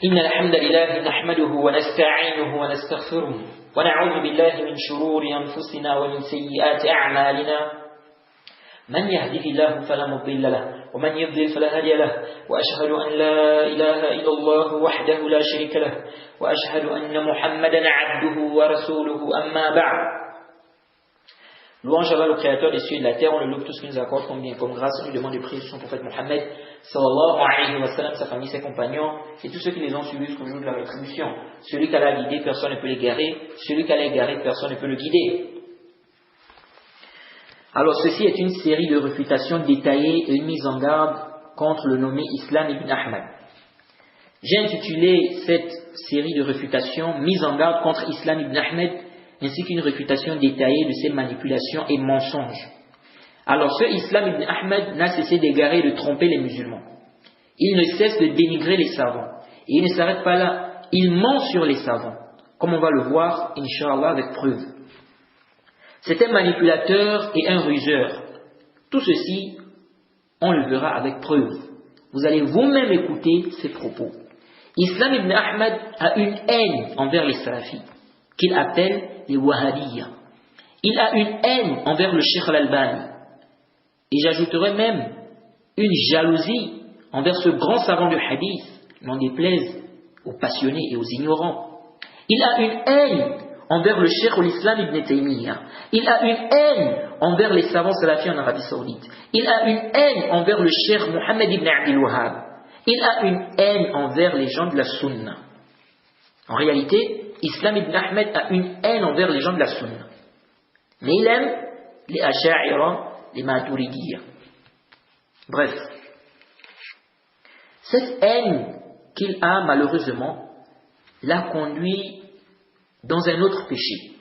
إن الحمد لله نحمده ونستعينه ونستغفره ونعوذ بالله من شرور أنفسنا ومن سيئات أعمالنا من يهده الله فلا مضل له ومن يضلل فلا هادي له وأشهد أن لا إله إلا الله وحده لا شريك له وأشهد أن محمدا عبده ورسوله أما بعد. Louange à Allah, le créateur des cieux et de la terre, on le loue tout ce qu'il nous accorde comme bien, comme grâce, on lui demande de prier sur son prophète Mohammed, sallallahu alayhi wa sallam, sa famille, ses compagnons, et tous ceux qui les ont suivis jusqu'au jour de la rétribution. Celui qui a la guidé, personne ne peut l'égarer, celui qui a l'égaré, personne ne peut le guider. Alors ceci est une série de réfutations détaillées et une mise en garde contre le nommé Islam ibn Ahmad. J'ai intitulé cette série de réfutations mise en garde contre Islam ibn Ahmad, ainsi qu'une réfutation détaillée de ses manipulations et mensonges. Alors ce Islam ibn Ahmad n'a cessé d'égarer et de tromper les musulmans. Il ne cesse de dénigrer les savants. Et il ne s'arrête pas là, il ment sur les savants, comme on va le voir, Inch'Allah, avec preuve. C'est un manipulateur et un ruseur. Tout ceci, on le verra avec preuve. Vous allez vous-même écouter ses propos. Islam ibn Ahmad a une haine envers les salafis, qu'il appelle les Wahhabiyya. Il a une haine envers le Cheikh al-Albani. Et j'ajouterai même une jalousie envers ce grand savant de hadith, n'en déplaise aux passionnés et aux ignorants. Il a une haine envers le Cheikh al-Islam ibn Taymiyyah. Il a une haine envers les savants salafis en Arabie Saoudite. Il a une haine envers le Cheikh Mohammed ibn Abdul Wahhab. Il a une haine envers les gens de la Sunna. En réalité, Islam ibn Ahmad a une haine envers les gens de la Sunna. Mais il aime les Asha'ira, les Maturidiyya. Bref, cette haine qu'il a malheureusement l'a conduit dans un autre péché.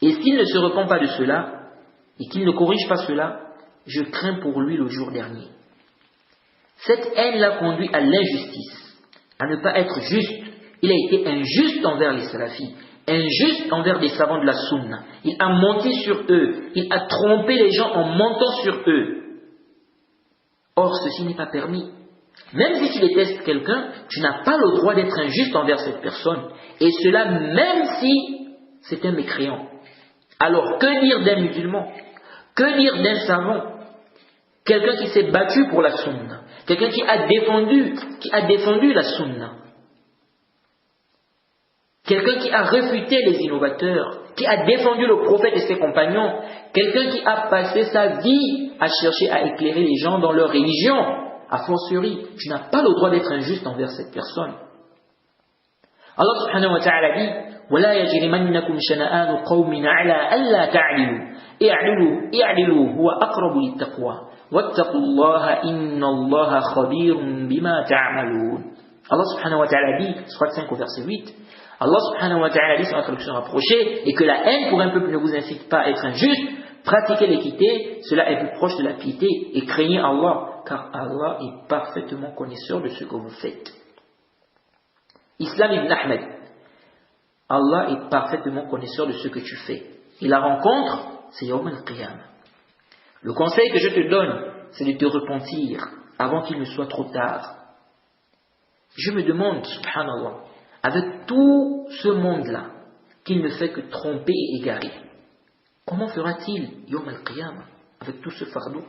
Et s'il ne se repent pas de cela, et qu'il ne corrige pas cela, je crains pour lui le jour dernier. Cette haine l'a conduit à l'injustice, à ne pas être juste. Il a été injuste envers les salafis, injuste envers des savants de la sunna. Il a menti sur eux, il a trompé les gens en mentant sur eux. Or, ceci n'est pas permis. Même si tu détestes quelqu'un, tu n'as pas le droit d'être injuste envers cette personne. Et cela même si c'est un mécréant. Alors, que dire d'un musulman? Que dire d'un savant? Quelqu'un qui s'est battu pour la sunna. Quelqu'un qui a défendu la sunna. Quelqu'un qui a refuté les innovateurs, qui a défendu le prophète et ses compagnons, quelqu'un qui a passé sa vie à chercher à éclairer les gens dans leur religion, a fortiori, tu n'as pas le droit d'être injuste envers cette personne. Allah subhanahu wa ta'ala dit وَلَا يَجْرِمَنَّكُمْ شَنَآنُ قَوْمٍ عَلَىٰ أَلَّا تَعْدِلُوا اعْدِلُوا هُوَ أَقْرَبُ لِلتَّقْوَى وَاتَّقُوا اللَّهَ إِنَّ اللَّهَ خَبِيرٌ بِمَا تَعْمَلُونَ. Allah subhanahu wa ta'ala dit, Surat 5 au verset 8, Allah subhanahu wa ta'ala dit sur la traduction rapprochée, et que la haine pour un peuple ne vous incite pas à être injuste, pratiquez l'équité, cela est plus proche de la piété, et craignez Allah, car Allah est parfaitement connaisseur de ce que vous faites. Islam ibn Ahmad, Allah est parfaitement connaisseur de ce que tu fais. Et la rencontre, c'est Yawm al-Qiyamah. Le conseil que je te donne, c'est de te repentir avant qu'il ne soit trop tard. Je me demande, subhanallah, avec tout ce monde-là, qu'il ne fait que tromper et égarer, comment fera-t-il Yawm al-Qiyamah avec tout ce fardeau?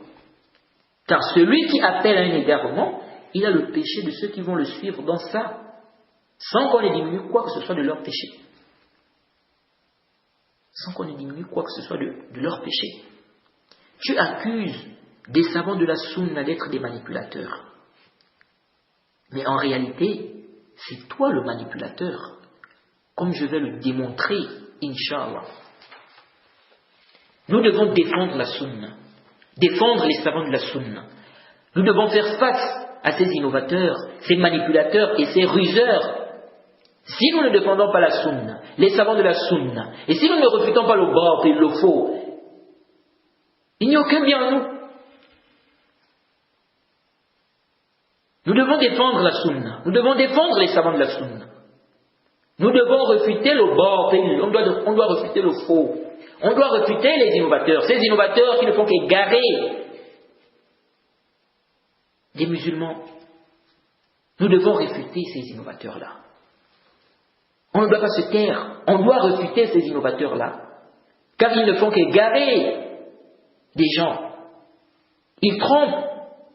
Car celui qui appelle à un égarement, il a le péché de ceux qui vont le suivre dans ça, sans qu'on ait diminue quoi que ce soit de leur péché. Sans qu'on ait diminue quoi que ce soit de leur péché. Tu accuses des savants de la sunna d'être des manipulateurs. Mais en réalité, c'est toi le manipulateur, comme je vais le démontrer, Inch'Allah. Nous devons défendre la sunna, défendre les savants de la sunna. Nous devons faire face à ces innovateurs, ces manipulateurs et ces ruseurs. Si nous ne défendons pas la sunna, les savants de la sunna, et si nous ne refutons pas le bâtil et le faux, il n'y a aucun bien en nous. Nous devons défendre la sunna. Nous devons défendre les savants de la sunna. Nous devons refuter le bâtil. On doit refuter le faux. On doit refuter les innovateurs. Ces innovateurs qui ne font qu'égarer des musulmans. Nous Nous devons réfuter ces innovateurs-là. On ne doit pas se taire. On doit réfuter ces innovateurs-là. Car ils ne font qu'égarer des gens. Ils trompent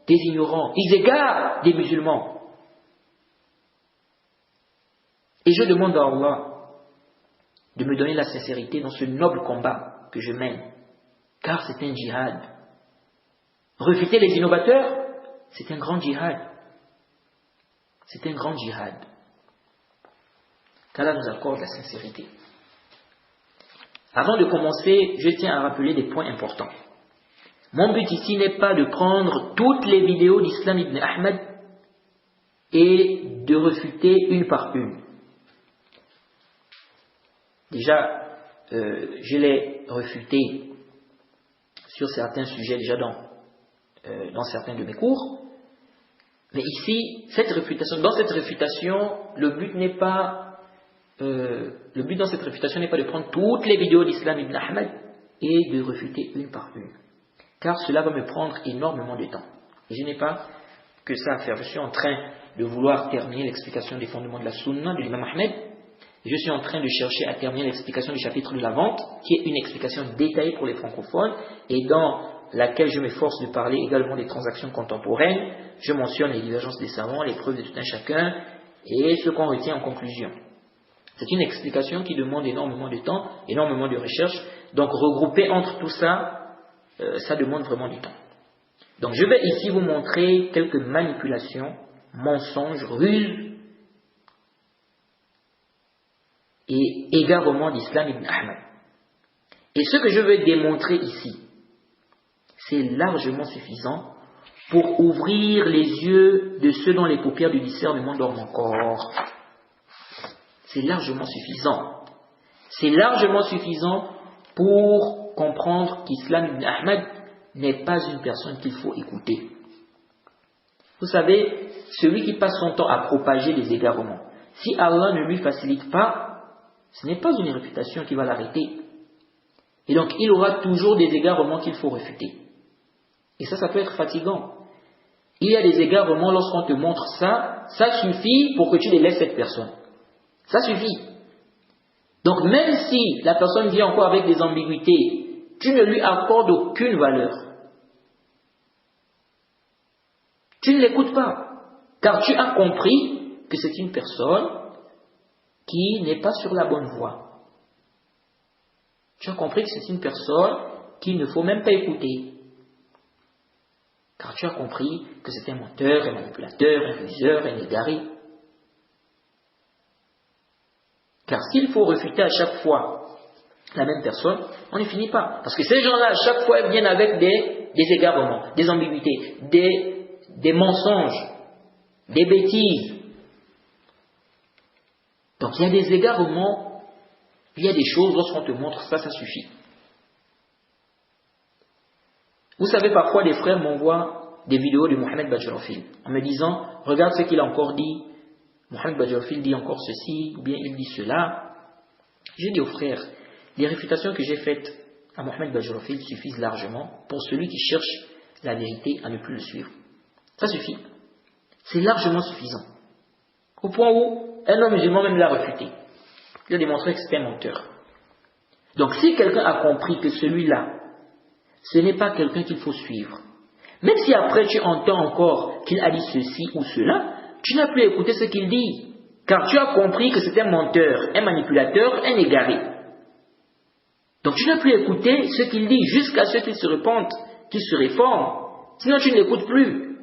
des ignorants. Ils égarent des musulmans. Et je demande à Allah de me donner la sincérité dans ce noble combat que je mène. Car c'est un djihad. Réfuter les innovateurs, c'est un grand djihad. C'est un grand djihad. Qu'Allah nous accorde la sincérité. Avant de commencer, je tiens à rappeler des points importants. Mon but ici n'est pas de prendre toutes les vidéos d'Islam ibn Ahmad et de réfuter une par une. Déjà, je l'ai réfuté sur certains sujets déjà dans certains de mes cours. Mais ici, dans cette réfutation, le but dans cette réfutation n'est pas de prendre toutes les vidéos d'Islam ibn Ahmad et de réfuter une par une. Car cela va me prendre énormément de temps. Et je n'ai pas que ça à faire. Je suis en train de vouloir terminer l'explication des fondements de la Sunna de l'imam Ahmed. Et je suis en train de chercher à terminer l'explication du chapitre de la vente, qui est une explication détaillée pour les francophones, et dans laquelle je m'efforce de parler également des transactions contemporaines. Je mentionne les divergences des savants, les preuves de tout un chacun, et ce qu'on retient en conclusion. C'est une explication qui demande énormément de temps, énormément de recherche. Donc regrouper entre tout ça, ça demande vraiment du temps. Donc je vais ici vous montrer quelques manipulations, mensonges, ruses et égarements d'Islam ibn Ahmad. Et ce que je veux démontrer ici, c'est largement suffisant pour ouvrir les yeux de ceux dont les paupières du discernement dorment encore. C'est largement suffisant. C'est largement suffisant pour comprendre qu'Islam ibn Ahmad n'est pas une personne qu'il faut écouter. Vous savez, celui qui passe son temps à propager des égarements, si Allah ne lui facilite pas, ce n'est pas une réfutation qui va l'arrêter. Et donc, il aura toujours des égarements qu'il faut réfuter. Et ça peut être fatigant. Il y a des égarements, lorsqu'on te montre ça, ça suffit pour que tu délaisses cette personne. Ça suffit. Donc, même si la personne vient encore avec des ambiguïtés, tu ne lui accordes aucune valeur. Tu ne l'écoutes pas. Car tu as compris que c'est une personne qui n'est pas sur la bonne voie. Tu as compris que c'est une personne qu'il ne faut même pas écouter. Car tu as compris que c'est un menteur, un manipulateur, un ruseur, un égaré. Car s'il faut refuter à chaque fois la même personne, on ne finit pas. Parce que ces gens-là, à chaque fois, ils viennent avec des égarements, des ambiguïtés, des mensonges, des bêtises. Donc il y a des égarements, il y a des choses, lorsqu'on te montre ça, ça suffit. Vous savez, parfois, des frères m'envoient des vidéos de Mohamed Bajrafil en me disant, regarde ce qu'il a encore dit, Mohamed Bajrafil dit encore ceci, ou bien il dit cela. J'ai dit aux frères, les réfutations que j'ai faites à Mohamed Bajrafil suffisent largement pour celui qui cherche la vérité à ne plus le suivre. Ça suffit. C'est largement suffisant. Au point où un homme musulman même l'a réfuté. Il a démontré que c'était un menteur. Donc si quelqu'un a compris que celui-là, ce n'est pas quelqu'un qu'il faut suivre, même si après tu entends encore qu'il a dit ceci ou cela, tu n'as plus écouté ce qu'il dit. Car tu as compris que c'est un menteur, un manipulateur, un égaré. Donc tu n'as plus écouté ce qu'il dit jusqu'à ce qu'il se repente, qu'il se réforme. Sinon tu ne l'écoutes plus.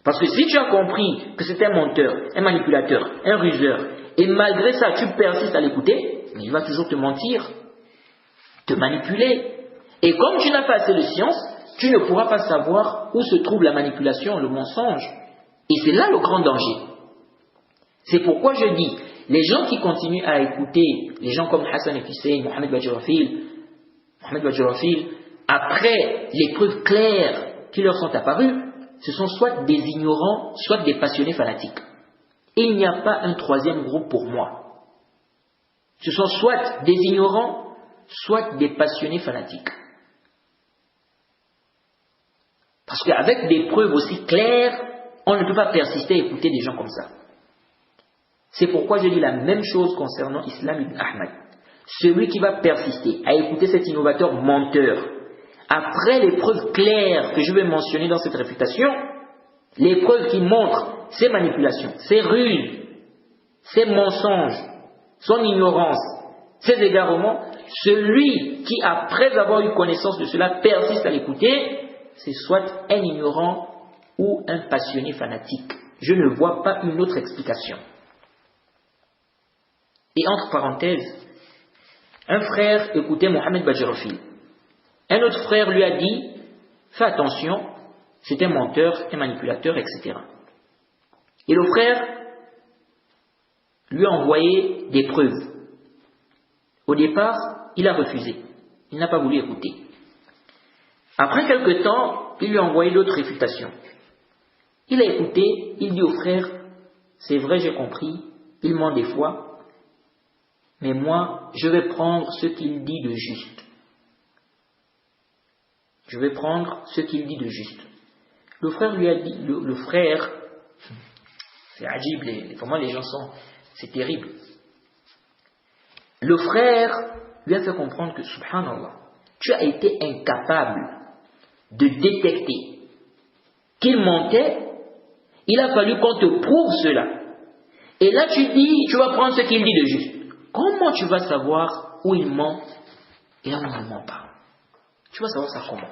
Parce que si tu as compris que c'est un menteur, un manipulateur, un ruseur, et malgré ça tu persistes à l'écouter, mais il va toujours te mentir, te manipuler. Et comme tu n'as pas assez de science, tu ne pourras pas savoir où se trouve la manipulation, le mensonge. Et c'est là le grand danger. C'est pourquoi je dis, les gens qui continuent à écouter, les gens comme Hassan el-Hussein, Mohamed Bajrafil, après les preuves claires qui leur sont apparues, ce sont soit des ignorants, soit des passionnés fanatiques. Et il n'y a pas un troisième groupe pour moi. Ce sont soit des ignorants, soit des passionnés fanatiques. Parce qu'avec des preuves aussi claires, On ne peut pas persister à écouter des gens comme ça. C'est pourquoi je dis la même chose concernant Islam ibn Ahmad. Celui qui va persister à écouter cet innovateur menteur, après les preuves claires que je vais mentionner dans cette réfutation, les preuves qui montrent ses manipulations, ses ruses, ses mensonges, son ignorance, ses égarements, celui qui, après avoir eu connaissance de cela, persiste à l'écouter, c'est soit un ignorant ou un passionné fanatique. Je ne vois pas une autre explication. Et entre parenthèses, un frère écoutait Mohamed Badjarofi. Un autre frère lui a dit, fais attention, c'est un menteur, un manipulateur, etc. Et le frère lui a envoyé des preuves. Au départ, il a refusé. Il n'a pas voulu écouter. Après quelque temps, il lui a envoyé d'autres réfutations. Il a écouté, il dit au frère, c'est vrai, j'ai compris, il ment des fois, mais moi, je vais prendre ce qu'il dit de juste. Je vais prendre ce qu'il dit de juste. Le frère lui a dit, le frère, c'est agib, comment les gens sont, c'est terrible. Le frère lui a fait comprendre que, subhanallah, tu as été incapable de détecter qu'il mentait, il a fallu qu'on te prouve cela. Et là tu dis, tu vas prendre ce qu'il dit de juste. Comment tu vas savoir où il ment et où il ne ment pas? Tu vas savoir ça comment?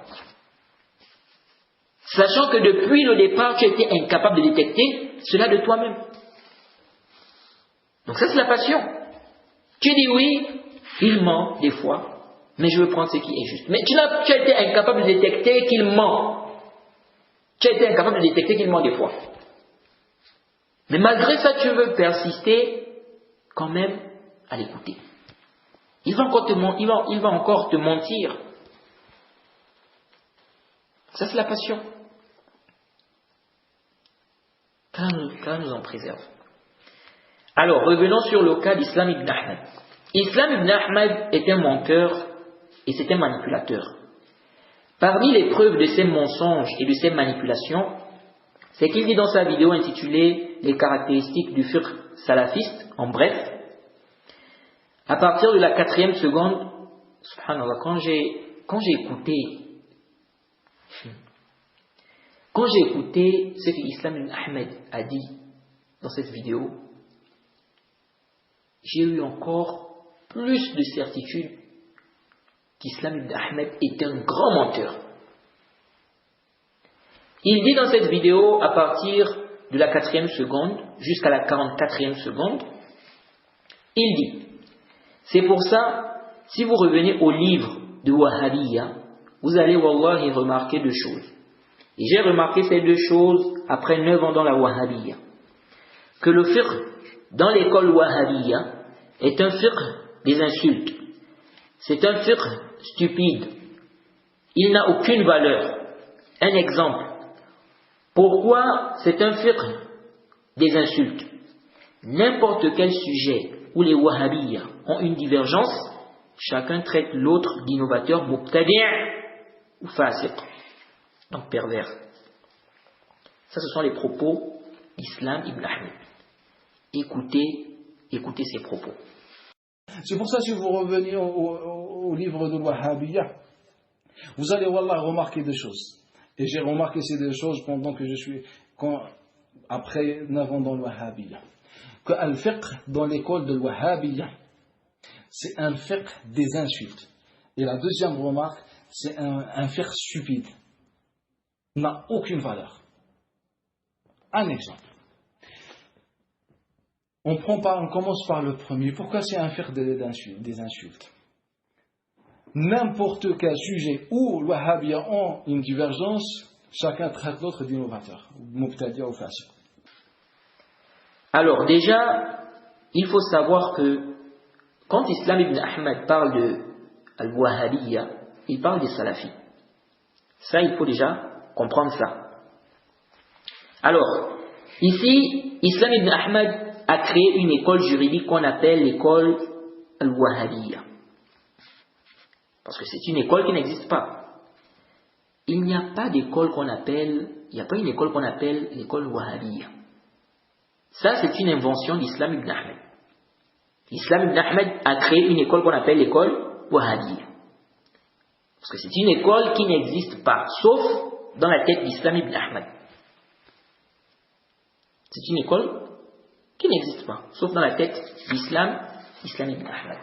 Sachant que depuis le départ, tu étais incapable de détecter cela de toi-même. Donc ça c'est la passion. Tu dis oui, il ment des fois, mais je veux prendre ce qui est juste. Mais tu as été incapable de détecter qu'il ment. Tu as été incapable de détecter qu'il ment des fois. Mais malgré ça, tu veux persister quand même à l'écouter. Il va encore te mentir. Ça c'est la passion. Qu'Allah nous en préserve. Alors, revenons sur le cas d'Islam ibn Ahmad. Islam ibn Ahmad est un menteur et c'est un manipulateur. Parmi les preuves de ses mensonges et de ses manipulations, c'est qu'il dit dans sa vidéo intitulée « Les caractéristiques du fiqh salafiste », en bref, à partir de la 4e seconde, subhanallah, quand j'ai écouté ce que Islam ibn Ahmad a dit dans cette vidéo, j'ai eu encore plus de certitude qu'Islam ibn Ahmad est un grand menteur. Il dit dans cette vidéo, à partir de la 4e seconde jusqu'à la 44e seconde, il dit, c'est pour ça, si vous revenez au livre de Wahhabiyya, vous allez wallahi remarquer deux choses. Et j'ai remarqué ces deux choses après 9 ans dans la Wahhabiyya. Que le fiqh dans l'école Wahhabiyya est un fiqh des insultes. C'est un fiqh stupide. Il n'a aucune valeur. Un exemple. Pourquoi c'est un fiqh des insultes? N'importe quel sujet où les Wahhabiyya ont une divergence, chacun traite l'autre d'innovateur, mubtadi' ou fasiq. Donc pervers. Ça, ce sont les propos d'Islam ibn Ahmad. Écoutez ces propos. C'est pour ça que si vous revenez au livre de Wahhabiyya, vous allez wallah remarquer des choses. Et j'ai remarqué ces deux choses pendant que après 9 ans dans le Wahhabiyya. Que al-fiqh dans l'école de Wahhabiyya, c'est un fiqh des insultes. Et la deuxième remarque, c'est un fiqh stupide. N'a aucune valeur. Un exemple. On commence par le premier. Pourquoi c'est un fiqh des insultes? N'importe quel sujet où les Wahhabiyya ont une divergence, chacun traite l'autre d'innovateur, mubtadi' ou fasiq. Alors déjà, il faut savoir que quand Islam ibn Ahmad parle de al-Wahhabiyya, il parle des salafis. Ça, il faut déjà comprendre ça. Alors, ici, Islam ibn Ahmad a créé une école juridique qu'on appelle l'école al-Wahhabiyya. Parce que c'est une école qui n'existe pas. Il n'y a pas d'école qu'on appelle il n'y a pas une école qu'on appelle l'école wahhabiyya. Ça, c'est une invention d'Islam ibn Ahmed. L'Islam ibn Ahmed a créé une école qu'on appelle l'école wahhabiyya. Parce que c'est une école qui n'existe pas, sauf dans la tête d'Islam ibn Ahmed. C'est une école qui n'existe pas, sauf dans la tête d'Islam ibn Ahmed.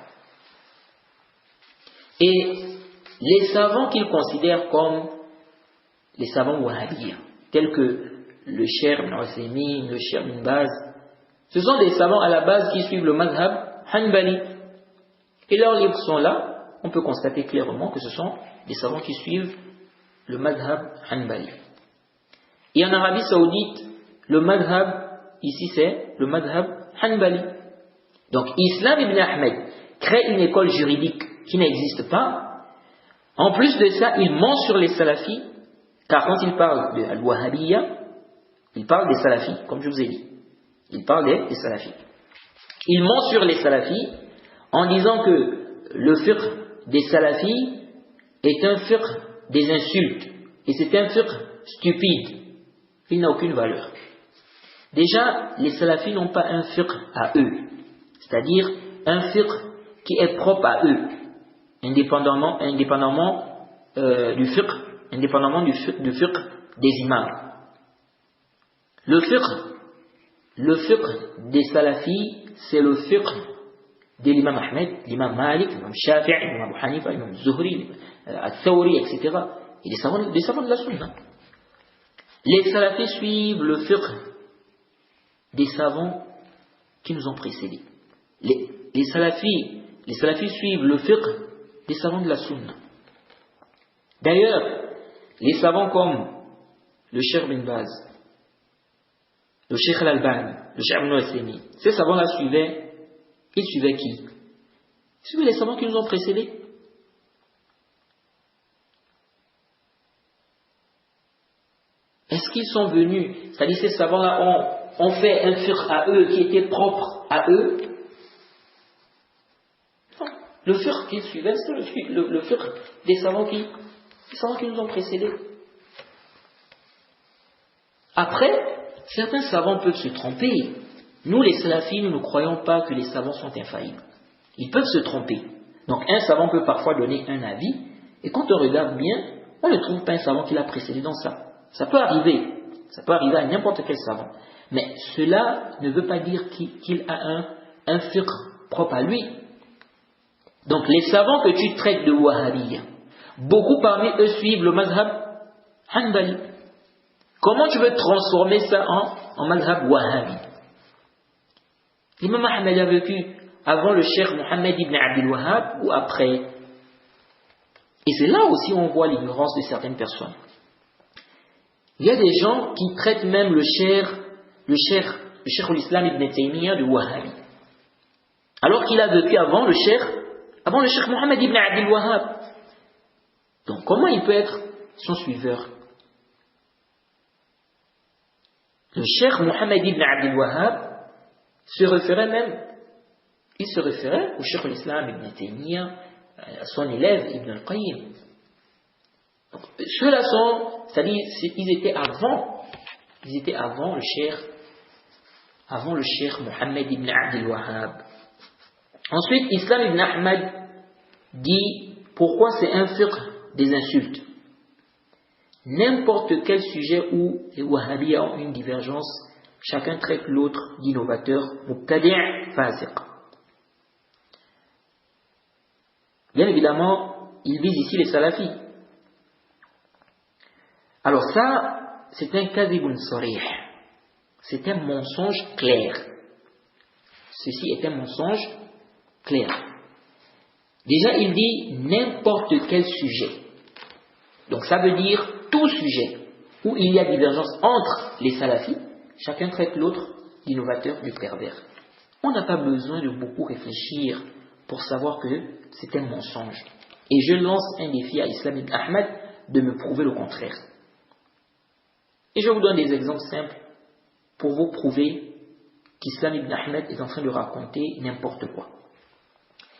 Et les savants qu'il considère comme les savants wahhabiyya, tels que le Cheikh Ibn Uthaymin, le Cheikh Ibn Baz, ce sont des savants à la base qui suivent le madhab hanbali. Et leurs livres sont là, on peut constater clairement que ce sont des savants qui suivent le madhab hanbali. Et en Arabie Saoudite, le madhab, ici c'est le madhab hanbali. Donc Islam ibn Ahmed crée une école juridique qui n'existe pas. En plus de ça, il ment sur les salafis, car quand il parle de al-wahhabiyya, il parle des salafis, comme je vous ai dit. Il parle des salafis. Il ment sur les salafis en disant que le fiqh des salafis est un fiqh des insultes. Et c'est un fiqh stupide. Il n'a aucune valeur. Déjà, les salafis n'ont pas un fiqh à eux. C'est-à-dire un fiqh qui est propre à eux. Indépendamment du fiqh des imams. Le fiqh des salafis, c'est le fiqh de l'imam Ahmed, l'imam Malik, l'imam Shafi'i, l'imam Abu Hanifa, l'imam Zuhri, Al-Thawri, etc. Et des savants de la sunna. Les salafis suivent le fiqh des savants qui nous ont précédés. Les salafis suivent le fiqh des savants de la sunna. D'ailleurs, les savants comme le Cheikh Ibn Baz, le Cheikh Al-Albani, le Cheikh Ibn Uthaymin, ces savants-là ils suivaient qui? Ils suivaient les savants qui nous ont précédés. Est-ce qu'ils sont venus, c'est-à-dire ces savants-là ont fait un fiqh à eux qui était propre à eux? Non. Le fiqh qu'ils suivaient, c'est le fiqh des savants qui nous ont précédés. Après, certains savants peuvent se tromper. Nous, les salafis, nous ne croyons pas que les savants sont infaillibles. Ils peuvent se tromper. Donc, un savant peut parfois donner un avis, et quand on regarde bien, on ne trouve pas un savant qui l'a précédé dans ça. Ça peut arriver. Ça peut arriver à n'importe quel savant. Mais cela ne veut pas dire qu'il a un fiqh propre à lui. Donc, les savants que tu traites de wahhabiyya, beaucoup parmi eux suivent le madhab hanbali. Comment tu veux transformer ça en madhab wahhabi? L'imam Ahmed a vécu avant le cheikh Mohammed ibn Abdul Wahhab ou après? Et c'est là aussi où on voit l'ignorance de certaines personnes. Il y a des gens qui traitent même le cheikh l'islam ibn Taymiyyah de wahhabi. Alors qu'il a vécu avant le cheikh Mohammed ibn Abdul Wahhab. Donc comment il peut être son suiveur? Le cheikh Mohammed ibn Abdul Wahhab se référait au cheikh l'islam ibn Taymiyyah, à son élève Ibn al-Qayyim. Donc, ceux-là c'est-à-dire, ils étaient avant le cheikh Mohammed ibn Abdul Wahhab. Ensuite, Islam ibn Ahmed dit pourquoi c'est un fiqh des insultes. N'importe quel sujet où les wahhabis ont une divergence, chacun traite l'autre d'innovateur, mubtadi', fasiq. Bien évidemment, il vise ici les salafis. Alors ça, c'est un kadhibun sarih. C'est un mensonge clair. Ceci est un mensonge clair. Déjà, il dit n'importe quel sujet. Donc ça veut dire tout sujet où il y a divergence entre les salafis, chacun traite l'autre d'innovateur, du pervers. On n'a pas besoin de beaucoup réfléchir pour savoir que c'est un mensonge. Et je lance un défi à Islam ibn Ahmed de me prouver le contraire. Et je vous donne des exemples simples pour vous prouver qu'Islam ibn Ahmed est en train de raconter n'importe quoi.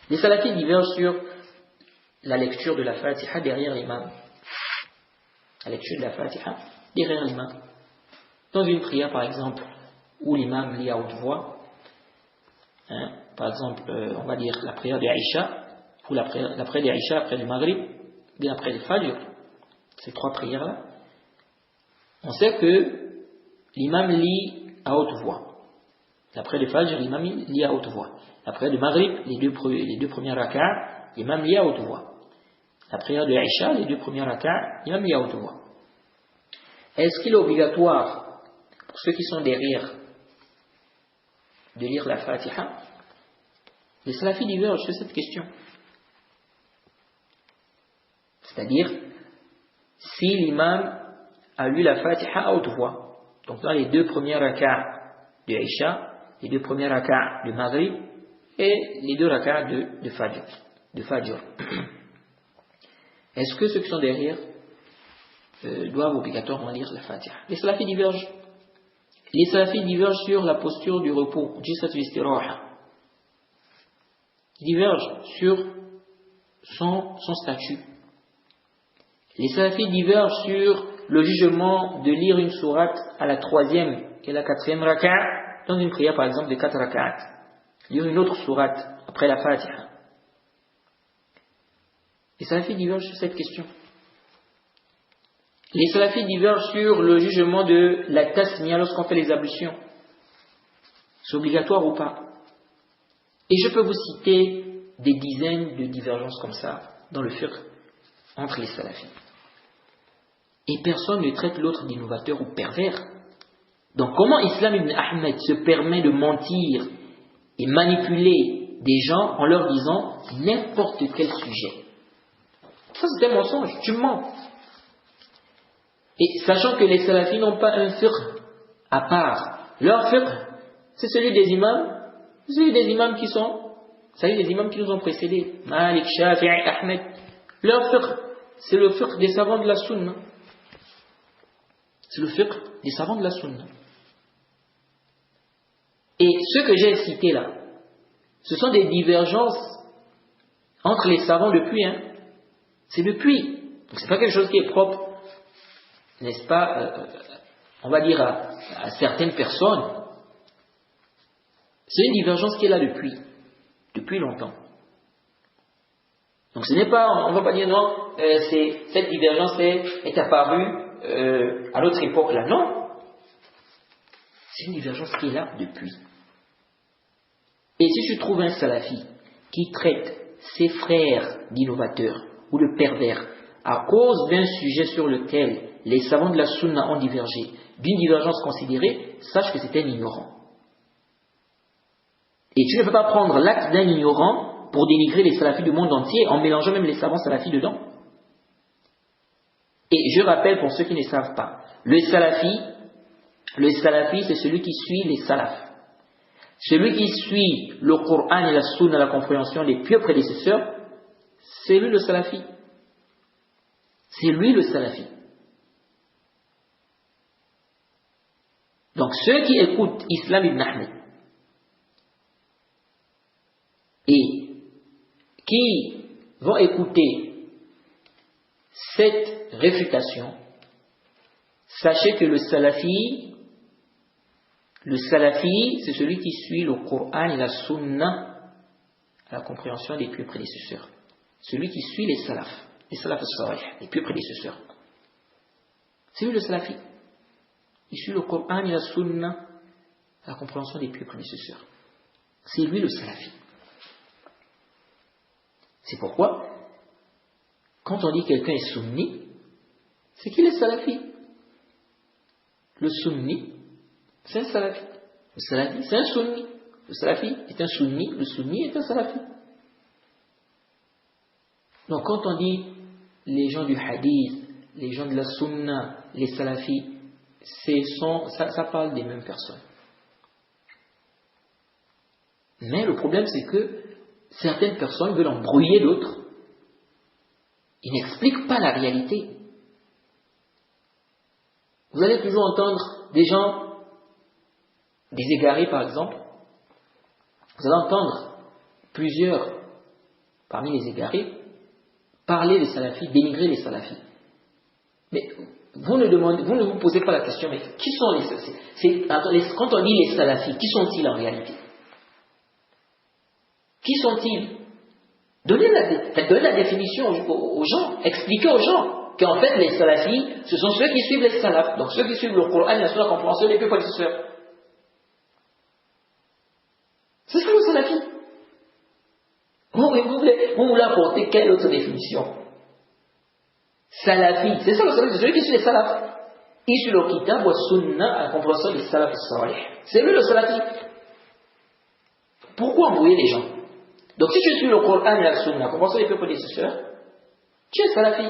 Les salafis divergent sur la lecture de la Fatiha derrière l'imam. La lecture de la Fatiha derrière l'imam. Dans une prière, par exemple, où l'imam lit à haute voix, par exemple, on va dire la prière d'Aïcha, ou la prière d'Aïcha après le Maghrib, bien après le Fajr, ces trois prières-là, on sait que l'imam lit à haute voix. Après le Fajr, l'imam lit à haute voix. Après le Maghrib, les deux premières rak'ah, l'imam lit à haute voix. La prière de l'Aïcha, les deux premières rak'ah, l'imam lit à haute voix. Est-ce qu'il est obligatoire pour ceux qui sont derrière de lire la Fatiha? Les salafis divergent sur cette question. C'est-à-dire, si l'imam a lu la Fatiha à haute voix, donc dans les deux premières rak'ah de Aïcha, les deux premières rak'ah de Maghrib et les deux rak'ah de Fajr. Est-ce que ceux qui sont derrière doivent obligatoirement lire la Fatiha? Les salafis divergent. Les salafis divergent sur la posture du repos, Jilsatul Istiraha. Ils divergent sur son statut. Les salafis divergent sur le jugement de lire une sourate à la 3e et la 4e rak'ah dans une prière par exemple de 4 rak'at. Lire une autre sourate après la Fatiha. Les salafis divergent sur cette question. Les salafis divergent sur le jugement de la tasmiya lorsqu'on fait les ablutions. C'est obligatoire ou pas? Et je peux vous citer des dizaines de divergences comme ça dans le fiqh entre les salafis. Et personne ne traite l'autre d'innovateur ou pervers. Donc comment Islam ibn Ahmed se permet de mentir et manipuler des gens en leur disant n'importe quel sujet? Ça c'est un mensonge, tu mens. Et sachant que les salafis n'ont pas un fiqh à part, leur fiqh c'est celui des imams, qui sont, c'est les imams qui nous ont précédés, Malik, Shafi'i, Ahmed. Leur fiqh, c'est le fiqh des savants de la sunna. C'est le fiqh des savants de la sunna. Et ce que j'ai cité là, ce sont des divergences entre les savants depuis, c'est depuis. Donc c'est pas quelque chose qui est propre, n'est-ce pas, on va dire à certaines personnes. C'est une divergence qui est là depuis longtemps. Donc ce n'est pas, on ne va pas dire non, cette divergence est apparue à notre époque là. Non, c'est une divergence qui est là depuis. Et si tu trouves un salafi qui traite ses frères d'innovateurs ou de pervers à cause d'un sujet sur lequel les savants de la sunna ont divergé, d'une divergence considérée, sache que c'est un ignorant. Et tu ne peux pas prendre l'acte d'un ignorant pour dénigrer les salafis du monde entier en mélangeant même les savants salafis dedans. Et je rappelle pour ceux qui ne savent pas, le salafi c'est celui qui suit les salafs. Celui qui suit le Coran et la Sunna, la compréhension des pieux prédécesseurs, c'est lui le salafi. C'est lui le salafi. Donc ceux qui écoutent Islam ibn Ahmed et qui vont écouter cette réfutation, sachez que le salafi, c'est celui qui suit le Coran et la Sunna à la compréhension des pieux prédécesseurs. Celui qui suit les salaf salih, les pieux prédécesseurs. C'est lui le salafi. Il suit le Coran et la Sunna à la compréhension des pieux prédécesseurs. C'est lui le salafi. C'est pourquoi, quand on dit quelqu'un est sunni, c'est qu'il est salafi. Le sunni, c'est un salafi. Le salafi, c'est un sunni. Le salafi est un sunni, le sunni est un salafi. Donc quand on dit les gens du hadith, les gens de la sunna, les salafis, ça parle des mêmes personnes. Mais le problème c'est que certaines personnes veulent embrouiller d'autres. Ils n'expliquent pas la réalité. Vous allez toujours entendre des gens, des égarés par exemple, vous allez entendre plusieurs parmi les égarés parler des salafis, dénigrer les salafis. Mais vous ne vous posez pas la question, mais qui sont quand on dit les salafis, qui sont-ils en réalité? Qui sont-ils? Donnez la définition aux gens, expliquez aux gens qu'en fait les salafis, ce sont ceux qui suivent les salafs, donc ceux qui suivent le Coran, la Sunna, compréhension des plus prédécesseurs. C'est ça le salafi. Vous voulez apporter quelle autre définition? Salafi, c'est ça le salafi, c'est celui qui suit les salafs. Issu le kitab wa sunna à la compréhension des salafs salih. C'est lui le salafi. Pourquoi embrouiller les gens? Donc si tu suis le Coran et la sunna, compréhension des plus prédécesseurs, tu es salafi.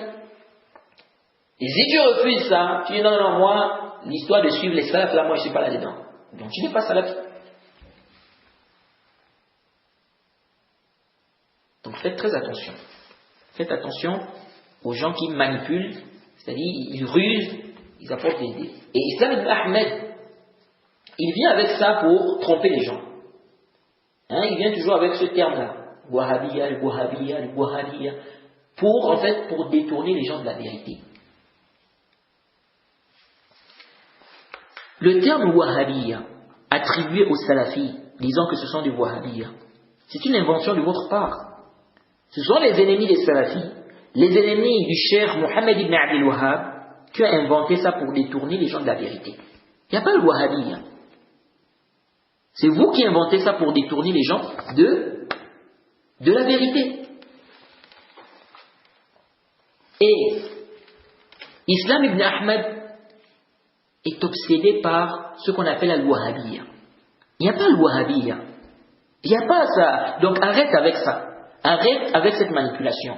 Et si tu refuses ça, tu dis non, moi, l'histoire de suivre les salafs, là, moi je ne suis pas là-dedans. Donc tu n'es pas salafi. Donc faites très attention. Faites attention aux gens qui manipulent, c'est-à-dire ils rusent, ils apportent des idées. Et Islam ibn Ahmed, il vient avec ça pour tromper les gens. Il vient toujours avec ce terme-là, Wahhabiyya, le Wahhabiyya, le Wahhabiyya, pour détourner les gens de la vérité. Le terme Wahhabiyya, attribué aux salafis, disant que ce sont des Wahhabiyya, c'est une invention de votre part. Ce sont les ennemis des salafis, les ennemis du cheikh Mohammed ibn Abdel Wahhab, qui ont inventé ça pour détourner les gens de la vérité. Il n'y a pas le Wahhabiyya. C'est vous qui inventez ça pour détourner les gens de la vérité. Et Islam ibn Ahmed est obsédé par ce qu'on appelle al-Wahhabiyya. Il n'y a pas le Wahhabiyya. Il n'y a pas ça. Donc arrête avec ça. Arrête avec cette manipulation.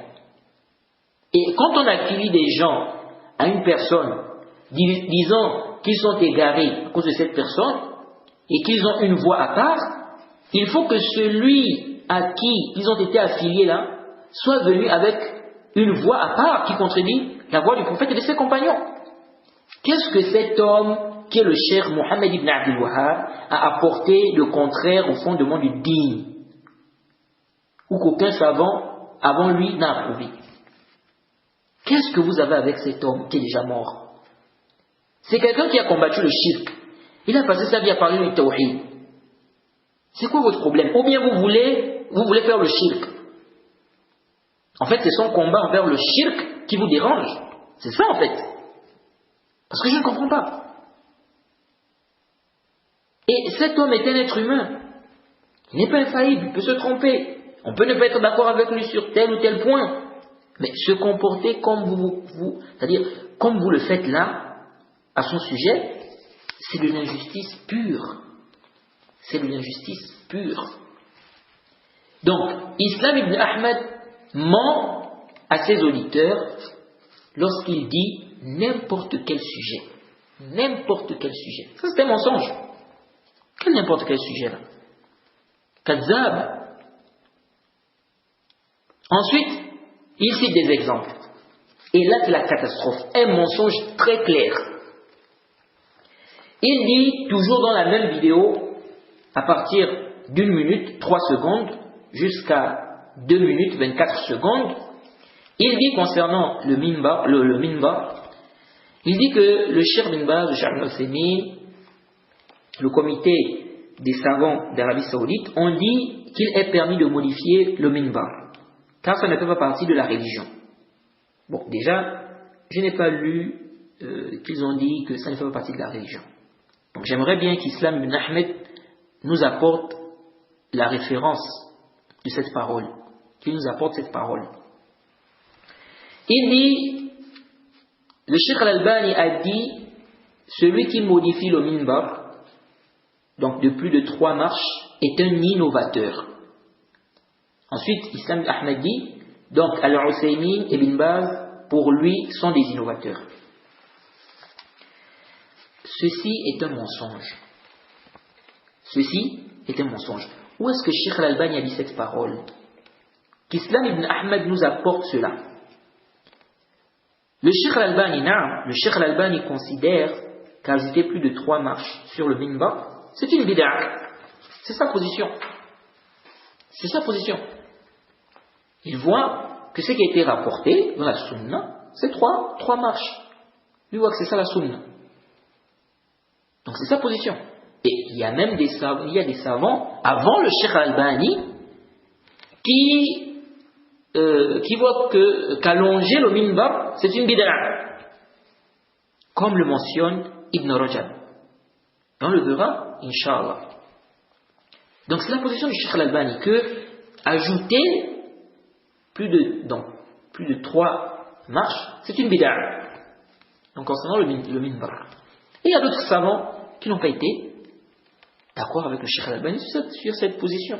Et quand on affilie des gens à une personne, disant qu'ils sont égarés à cause de cette personne, et qu'ils ont une voix à part, il faut que celui à qui ils ont été affiliés là, soit venu avec une voix à part qui contredit la voix du prophète et de ses compagnons. Qu'est-ce que cet homme, qui est le cheikh Mohammed ibn Abdel Wahhab, a apporté de contraire au fondement du dîn, ou qu'aucun savant avant lui n'a approuvé? Qu'est-ce que vous avez avec cet homme qui est déjà mort? C'est quelqu'un qui a combattu le shirk. Il a passé sa vie à parler du tawhid. C'est quoi votre problème? Ou bien vous voulez faire le shirk. En fait, c'est son combat envers le shirk qui vous dérange. C'est ça en fait. Parce que je ne comprends pas. Et cet homme est un être humain. Il n'est pas infaillible, il peut se tromper. On peut ne pas être d'accord avec lui sur tel ou tel point. Mais se comporter comme c'est-à-dire comme vous le faites là, à son sujet, c'est de l'injustice pure. C'est de l'injustice pure. Donc, Islam ibn Ahmed ment à ses auditeurs lorsqu'il dit n'importe quel sujet. N'importe quel sujet. Ça, c'est un mensonge. Quel n'importe quel sujet là? Kazzab. Ensuite, il cite des exemples. Et là, c'est la catastrophe. Un mensonge très clair. Il dit, toujours dans la même vidéo, à partir d'1 minute 3 secondes jusqu'à 2 minutes 24 secondes, il dit concernant le minbar, il dit que le Cheikh bin Baz, le Cheikh al-Uthaymin, le comité des savants d'Arabie Saoudite ont dit qu'il est permis de modifier le minbar, car ça ne fait pas partie de la religion. Bon, déjà, je n'ai pas lu qu'ils ont dit que ça ne fait pas partie de la religion. Donc j'aimerais bien qu'Islam ibn Ahmed nous apporte la référence de cette parole, qu'il nous apporte cette parole. Il dit, le Cheikh Al-Albani a dit, celui qui modifie le minbar, donc de plus de 3 marches, est un innovateur. Ensuite, Islam ibn Ahmed dit, donc Al-Uthaymin et Ibn Baz, pour lui, sont des innovateurs. Ceci est un mensonge. Ceci est un mensonge. Où est-ce que Cheikh Al-Albani a dit cette parole? Qu'Islam ibn Ahmed nous apporte cela. Le Cheikh Al-Albani considère qu'ajouter plus de 3 marches sur le minbar, c'est une bid'a. C'est sa position. C'est sa position. Il voit que ce qui a été rapporté dans la sunna, c'est 3 marches. Lui voit que c'est ça la sunna. Donc c'est sa position. Et il y a même des savants avant le Cheikh Al-Albani qui voient qu'allonger le minbar, c'est une bid'a. Comme le mentionne Ibn Rajab. On le verra, Inch'Allah. Donc c'est la position du Cheikh Al-Albani que ajouter plus de 3 marches, c'est une bid'a. Donc concernant le minbar. Et il y a d'autres savants qui n'ont pas été d'accord avec le Cheikh Al-Albani sur cette position.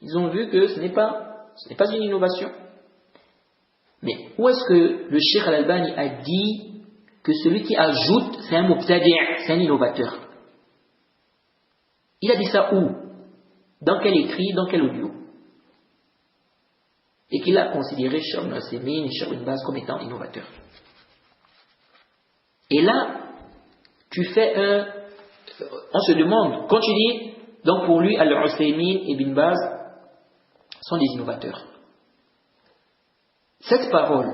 Ils ont vu que ce n'est pas une innovation. Mais où est-ce que le Cheikh Al-Albani a dit que celui qui ajoute, c'est un mubtadi', c'est un innovateur? Il a dit ça où? Dans quel écrit, dans quel audio? Et qu'il a considéré Cheikh Ibn Uthaymin et Cheikh Ibn Baz comme étant innovateurs. Et là, on se demande, quand tu dis, donc pour lui, Al-Uthaymin et Ibn Baz sont des innovateurs. Cette parole,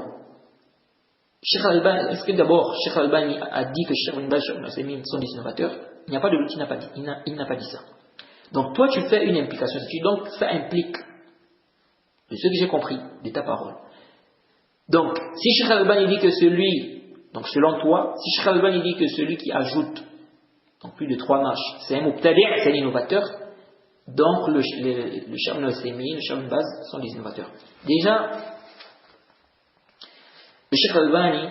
Cheikh Al-Albani, est-ce que d'abord Cheikh Al-Albani a dit que Cheikh Ibn Baz et Cheikh Ibn Uthaymin sont des innovateurs? Il n'y a pas de doute, il n'a pas dit ça. Donc toi tu fais une implication, donc ça implique, de ce que j'ai compris de ta parole. Donc si Cheikh Al-Albani dit que donc selon toi, si Cheikh Al-Albani dit que celui qui ajoute donc plus de 3 marches, c'est un mubtadi', c'est un innovateur, donc le Cheikh Ibn Uthaymin, le Cheikh Ibn Baz sont des innovateurs. Déjà, le Cheikh Al-Albani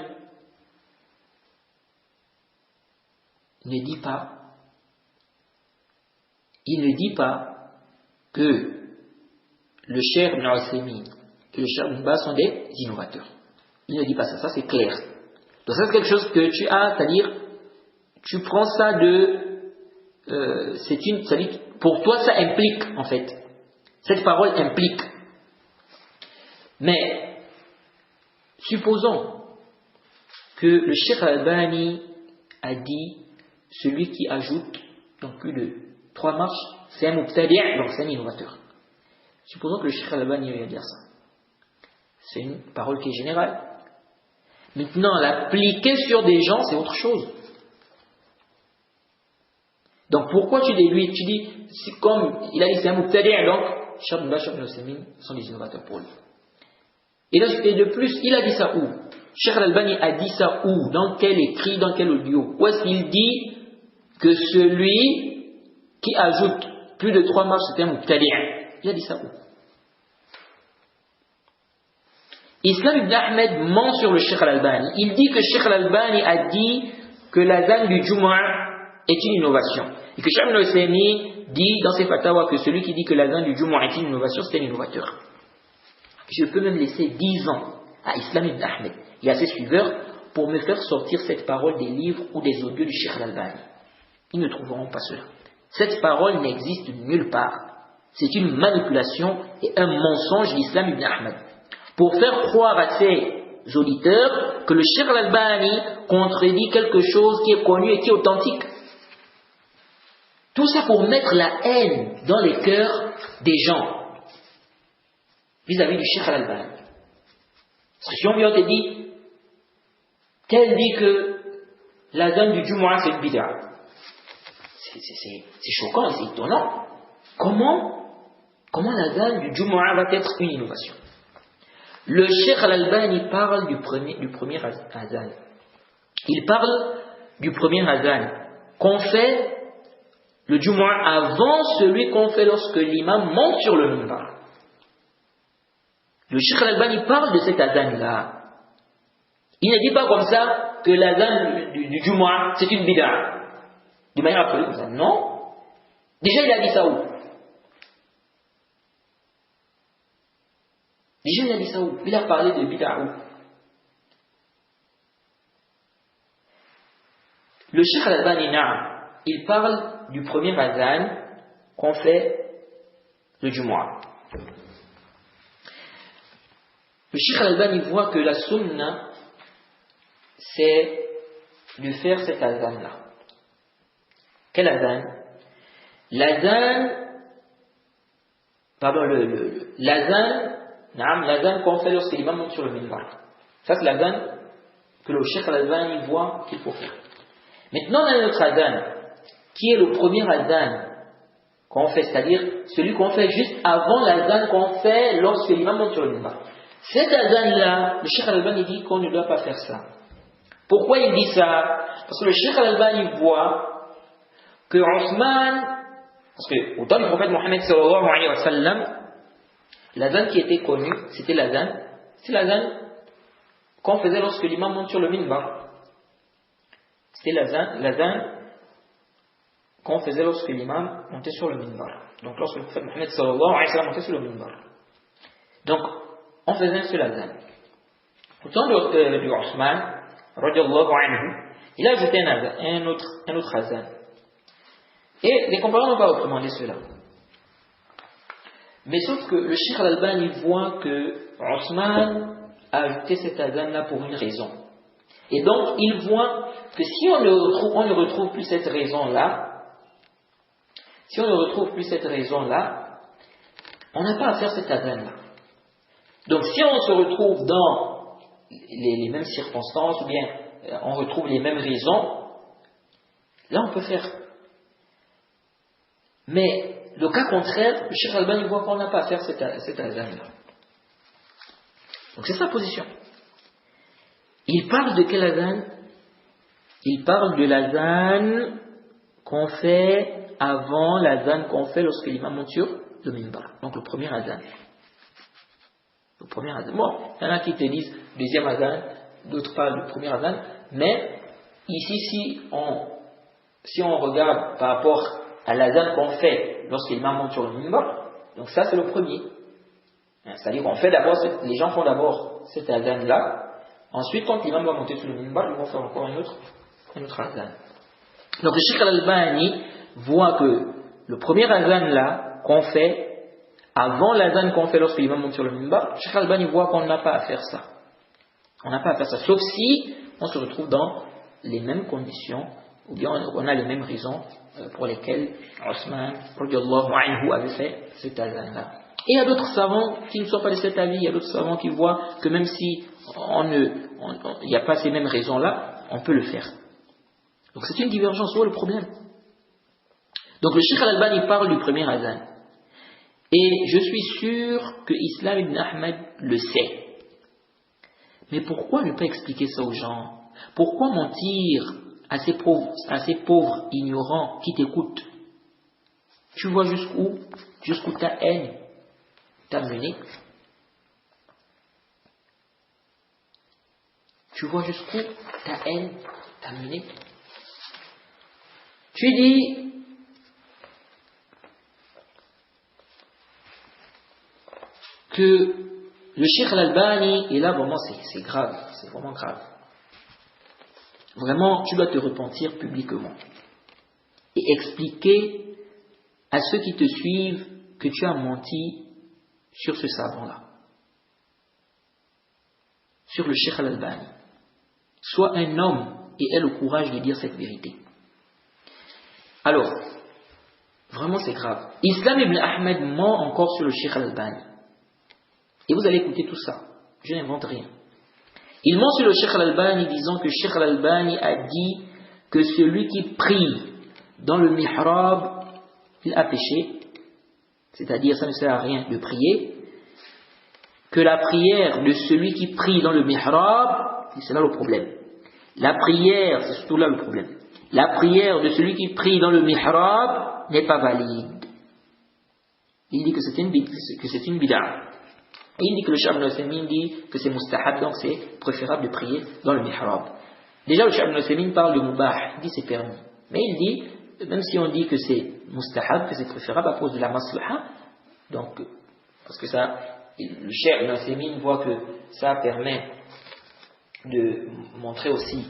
ne dit pas que le Cheikh Ibn Uthaymin et le Cheikh Ibn Baz sont des innovateurs. Il ne dit pas ça, ça c'est clair. Donc ça c'est quelque chose que tu as, c'est-à-dire tu prends ça c'est-à-dire pour toi ça implique en fait. Cette parole implique. Mais supposons que le Cheikh Al-Albani a dit celui qui ajoute donc plus de 3 marches, c'est un mubtadi', donc c'est un innovateur. Supposons que le Cheikh Al-Albani vient dire ça. C'est une parole qui est générale. Maintenant, l'appliquer sur des gens, c'est autre chose. Donc pourquoi tu déduis? Tu dis, comme il a dit c'est un mubtadi', donc Cheikh Ibn Baz, Cheikh Ibn Uthaymin sont des innovateurs pour lui. Et de plus, il a dit ça où? Cheikh Al-Albani a dit ça où? Dans quel écrit, dans quel audio? Où est-ce qu'il dit que celui qui ajoute plus de 3 marches, c'est un mubtadi'? Il a dit ça où? Islam ibn Ahmed ment sur le Cheikh Al-Albani. Il dit que Cheikh Al-Albani a dit que l'azan du Jumu'ah est une innovation. Et que Cheikh Ibn Uthaymin dit dans ses fatwas que celui qui dit que l'azan du Jumu'ah est une innovation, c'est un innovateur. Je peux même laisser 10 ans à Islam ibn Ahmed et à ses suiveurs pour me faire sortir cette parole des livres ou des audios du Cheikh Al-Albani. Ils ne trouveront pas cela. Cette parole n'existe nulle part. C'est une manipulation et un mensonge d'Islam ibn Ahmed pour faire croire à ses auditeurs que le Cheikh Al-Albani contredit quelque chose qui est connu et qui est authentique. Tout ça pour mettre la haine dans les cœurs des gens vis-à-vis du Cheikh Al-Albani. Parce que si on vient te dit, tel dit que l'azan du Jumu'ah c'est une bid'a. C'est choquant, c'est étonnant. Comment l'azan du Jumu'ah va être une innovation? Le Cheikh Al-Albani parle du premier azan. Il parle du premier azan qu'on fait le Jumu'ah avant celui qu'on fait lorsque l'imam monte sur le minbar. Le Cheikh Al-Albani parle de cet azan-là. Il ne dit pas comme ça que l'azan du Jumu'ah c'est une bid'a. De manière absolue comme ça. Non. Déjà il a dit ça où? Il a parlé de bid'a où? Le Cheikh Al-Albani, il parle du premier azan qu'on fait le Jumu'ah. Le Cheikh Al-Albani voit que la sunna, c'est de faire cet azan-là. Quel azan? L'azan qu'on fait lorsque l'imam monte sur le minbar. Ça c'est l'azan que le Cheikh Al-Albani voit qu'il faut faire. Maintenant, on a notre adhan, qui est le premier adhan qu'on fait, c'est-à-dire celui qu'on fait juste avant l'adhan qu'on fait lorsque l'imam monte sur le minbar. Cet adhan-là, le Cheikh Al-Albani dit qu'on ne doit pas faire ça. Pourquoi il dit ça? Parce que le Cheikh Al-Albani voit que Othman, parce que au temps du prophète Mohammed sallallahu alayhi wa sallam, l'adhan qui était connu, c'était l'adhan qu'on faisait lorsque l'imam monte sur le minbar. C'était l'adhan qu'on faisait lorsque l'imam montait sur le minbar. Donc lorsque le prophète Mohammed sallallahu alayhi wa sallam montait sur le minbar. Donc, on faisait un seul adhan. Au temps du Othman, radiallahu anhu, il a ajouté un autre adhan. Et les compagnons n'ont pas recommandé cela. Mais sauf que le Cheikh Al-Albani voit que Othman a ajouté cet adhan-là pour une raison. Et donc, il voit que si on ne retrouve plus cette raison-là, on n'a pas à faire cet adhan-là. Donc, si on se retrouve dans les mêmes circonstances, ou bien on retrouve les mêmes raisons, là on peut faire. Mais le cas contraire, le Cheikh Al-Albani voit qu'on n'a pas à faire cet adhan-là. Donc c'est sa position. Il parle de quel adhan? Il parle de l'adhan qu'on fait avant l'adhan qu'on fait lorsque l'imam monte sur le minbar. Donc le premier adhan. Bon, il y en a qui te disent deuxième adhan, d'autres parlent du premier adhan, mais ici si on regarde par rapport à l'adhan qu'on fait lorsque l'imam monte sur le minbar, donc ça c'est le premier. C'est-à-dire qu'on fait d'abord, les gens font d'abord cet adhan-là, ensuite quand l'imam va monter sur le minbar, ils vont faire encore un autre adhan. Donc le Cheikh Al-Albani voit que le premier adhan-là qu'on fait avant l'adhan qu'on fait lorsque l'imam monte sur le minbar, le Cheikh Al-Albani voit qu'on n'a pas à faire ça. On n'a pas à faire ça, sauf si on se retrouve dans les mêmes conditions, ou bien on a les mêmes raisons pour lesquelles Othman radiallahu anhu avait fait cet adhan-là. Et il y a d'autres savants qui ne sont pas de cet avis, il y a d'autres savants qui voient que même si il n'y a pas ces mêmes raisons-là, on peut le faire. Donc c'est une divergence, où est le problème? Donc le Cheikh Al-Albani parle du premier adhan. Et je suis sûr que Islam ibn Ahmad le sait. Mais pourquoi ne pas expliquer ça aux gens? Pourquoi mentir à ces pauvres ignorants qui t'écoutent? Tu vois jusqu'où ta haine t'a mené? Tu vois jusqu'où ta haine t'a mené? Tu dis, que le Cheikh Al-Albani, et là vraiment c'est grave, c'est vraiment grave. Vraiment, tu dois te repentir publiquement et expliquer à ceux qui te suivent que tu as menti sur ce savant-là, sur le Cheikh Al-Albani. Sois un homme et aie le courage de dire cette vérité. Alors, vraiment c'est grave. Islam ibn Ahmad ment encore sur le Cheikh Al-Albani. Et vous allez écouter tout ça. Je n'invente rien. Il ment sur le Cheikh Al-Albani disant que Cheikh Al-Albani a dit que celui qui prie dans le mihrab, il a péché. C'est-à-dire, ça ne sert à rien de prier. Que la prière de celui qui prie dans le mihrab, c'est là le problème. La prière, c'est surtout là le problème. La prière de celui qui prie dans le mihrab n'est pas valide. Il dit que c'est une bid'a. Et il dit que le Cheikh Ibn Uthaymin dit que c'est mustahab, donc c'est préférable de prier dans le mihrab. Déjà, le Cheikh Ibn Uthaymin parle de mubah, il dit c'est permis. Mais il dit, même si on dit que c'est mustahab, que c'est préférable à cause de la maslaha, donc, parce que ça, le Cheikh Ibn Uthaymin voit que ça permet de montrer aussi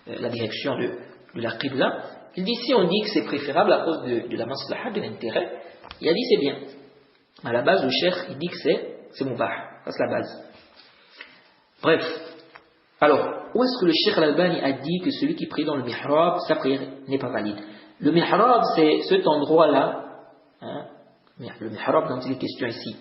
la direction de la qibla. Il dit, si on dit que c'est préférable à cause de la maslaha, de l'intérêt, il a dit c'est bien. À la base, le Cheikh, il dit que c'est mubah, ça c'est la base. Bref, alors, où est-ce que le Cheikh Al-Albani a dit que celui qui prie dans le mihrab, sa prière n'est pas valide? Le mihrab, c'est cet endroit-là, hein, le mihrab dont il est question ici,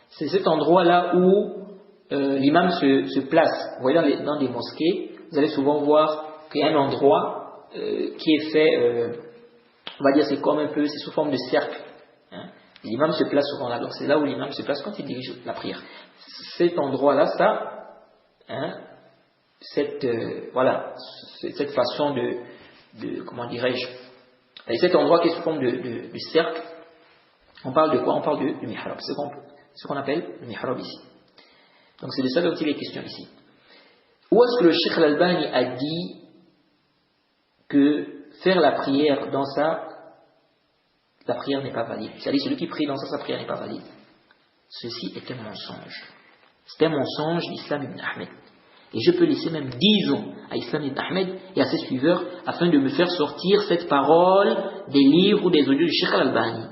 c'est cet endroit-là où l'imam se place. Vous voyez dans des mosquées, vous allez souvent voir qu'il y a un endroit qui est fait, on va dire c'est comme un peu, c'est sous forme de cercle. Hein. L'imam se place souvent là, donc c'est là où l'imam se place quand il dirige la prière. Cet endroit-là, ça, hein, cette façon de comment dirais-je, et cet endroit qui est sous forme de cercle, on parle de quoi? On parle du mihrab, ce qu'on appelle le mihrab ici. Donc c'est de ça dont il est question ici. Où est-ce que le Cheikh Al-Albani a dit que faire la prière dans ça, la prière n'est pas valide? C'est-à-dire celui qui prie dans ça, sa prière n'est pas valide. Ceci est un mensonge. C'est un mensonge d'Islam ibn Ahmed. Et je peux laisser même 10 ans à Islam ibn Ahmed et à ses suiveurs afin de me faire sortir cette parole des livres ou des audios du Cheikh Al-Albani.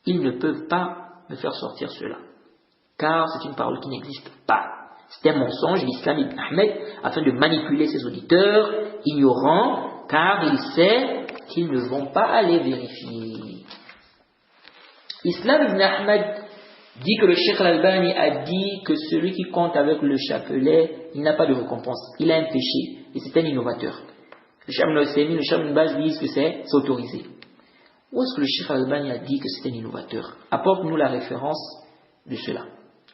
Ils ne peuvent pas me faire sortir cela. Car c'est une parole qui n'existe pas. C'est un mensonge d'Islam ibn Ahmed afin de manipuler ses auditeurs ignorants, car il sait qu'ils ne vont pas aller vérifier. Islam ibn Ahmed dit que le Cheikh Al-Albani a dit que celui qui compte avec le chapelet, il n'a pas de récompense. Il a un péché et c'est un innovateur. Le Cheikh Al-Uthaymin, le Cheikh Ibn Baz disent que c'est autorisé. Où est-ce que le Cheikh Al-Albani a dit que c'est un innovateur? Apporte-nous la référence de cela,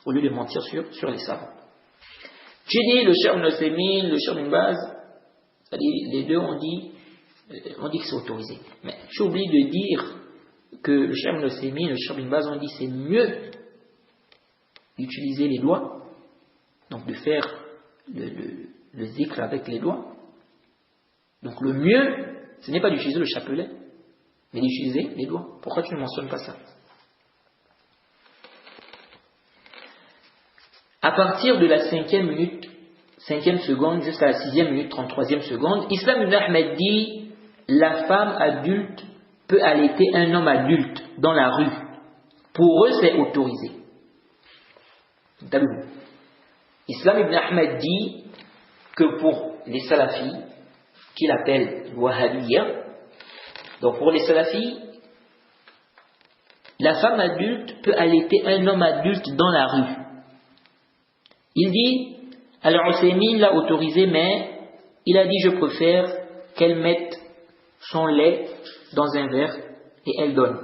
au lieu de mentir sur les savants. J'ai dit le Cheikh Al-Uthaymin, le Cheikh Ibn Baz, c'est-à-dire les deux ont dit que c'est autorisé. Mais j'ai oublié de dire que le Cheikh Al-Uthaymin, le Cheikh Ibn Baz ont dit c'est mieux d'utiliser les doigts, donc de faire le zikr avec les doigts. Donc le mieux, ce n'est pas d'utiliser le chapelet, mais d'utiliser les doigts. Pourquoi tu ne mentionnes pas ça? À partir de la 5e seconde jusqu'à la 6e minute, 33e seconde, Islam ibn Ahmed dit la femme adulte peut allaiter un homme adulte dans la rue. Pour eux, c'est autorisé. Islam ibn Ahmed dit que pour les salafis, qu'il appelle Wahhabiyya, donc pour les salafis, la femme adulte peut allaiter un homme adulte dans la rue. Il dit, Al-Uthaymin l'a autorisé, mais il a dit je préfère qu'elle mette son lait dans un verre et elle donne.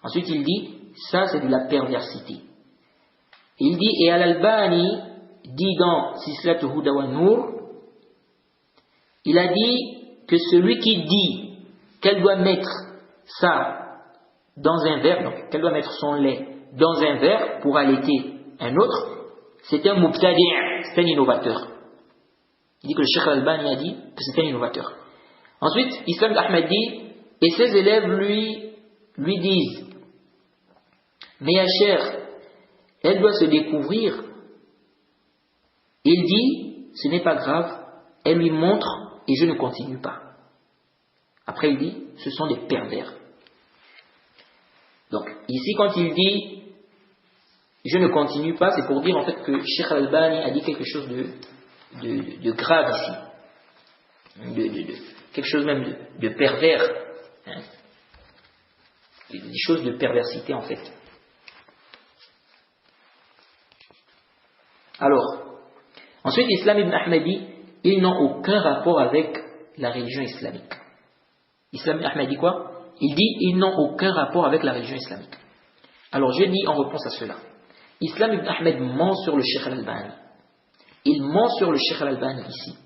Ensuite il dit, ça c'est de la perversité. Il dit, et Al-Albani dit dans Sislatu Huda wa Nour, il a dit que celui qui dit qu'elle doit mettre ça dans un verre, donc qu'elle doit mettre son lait dans un verre pour allaiter un autre, c'est un mubtadi', c'est un innovateur. Il dit que le Cheikh Al-Albani a dit que c'est un innovateur. Ensuite, Islam Ahmed dit, et ses élèves lui disent, mais ya cher, elle doit se découvrir. Il dit, ce n'est pas grave, elle lui montre et je ne continue pas. Après il dit, ce sont des pervers. Donc ici quand il dit, je ne continue pas, c'est pour dire en fait que Cheikh Al-Albani a dit quelque chose de grave ici. Quelque chose même de pervers. Hein. Des choses de perversité en fait. Alors, ensuite Islam ibn Ahmed dit, ils n'ont aucun rapport avec la religion islamique. Islam ibn Ahmed dit quoi? Il dit, ils n'ont aucun rapport avec la religion islamique. Alors je dis en réponse à cela, Islam ibn Ahmed ment sur le Cheikh Al-Albani. Il ment sur le Cheikh Al-Albani ici.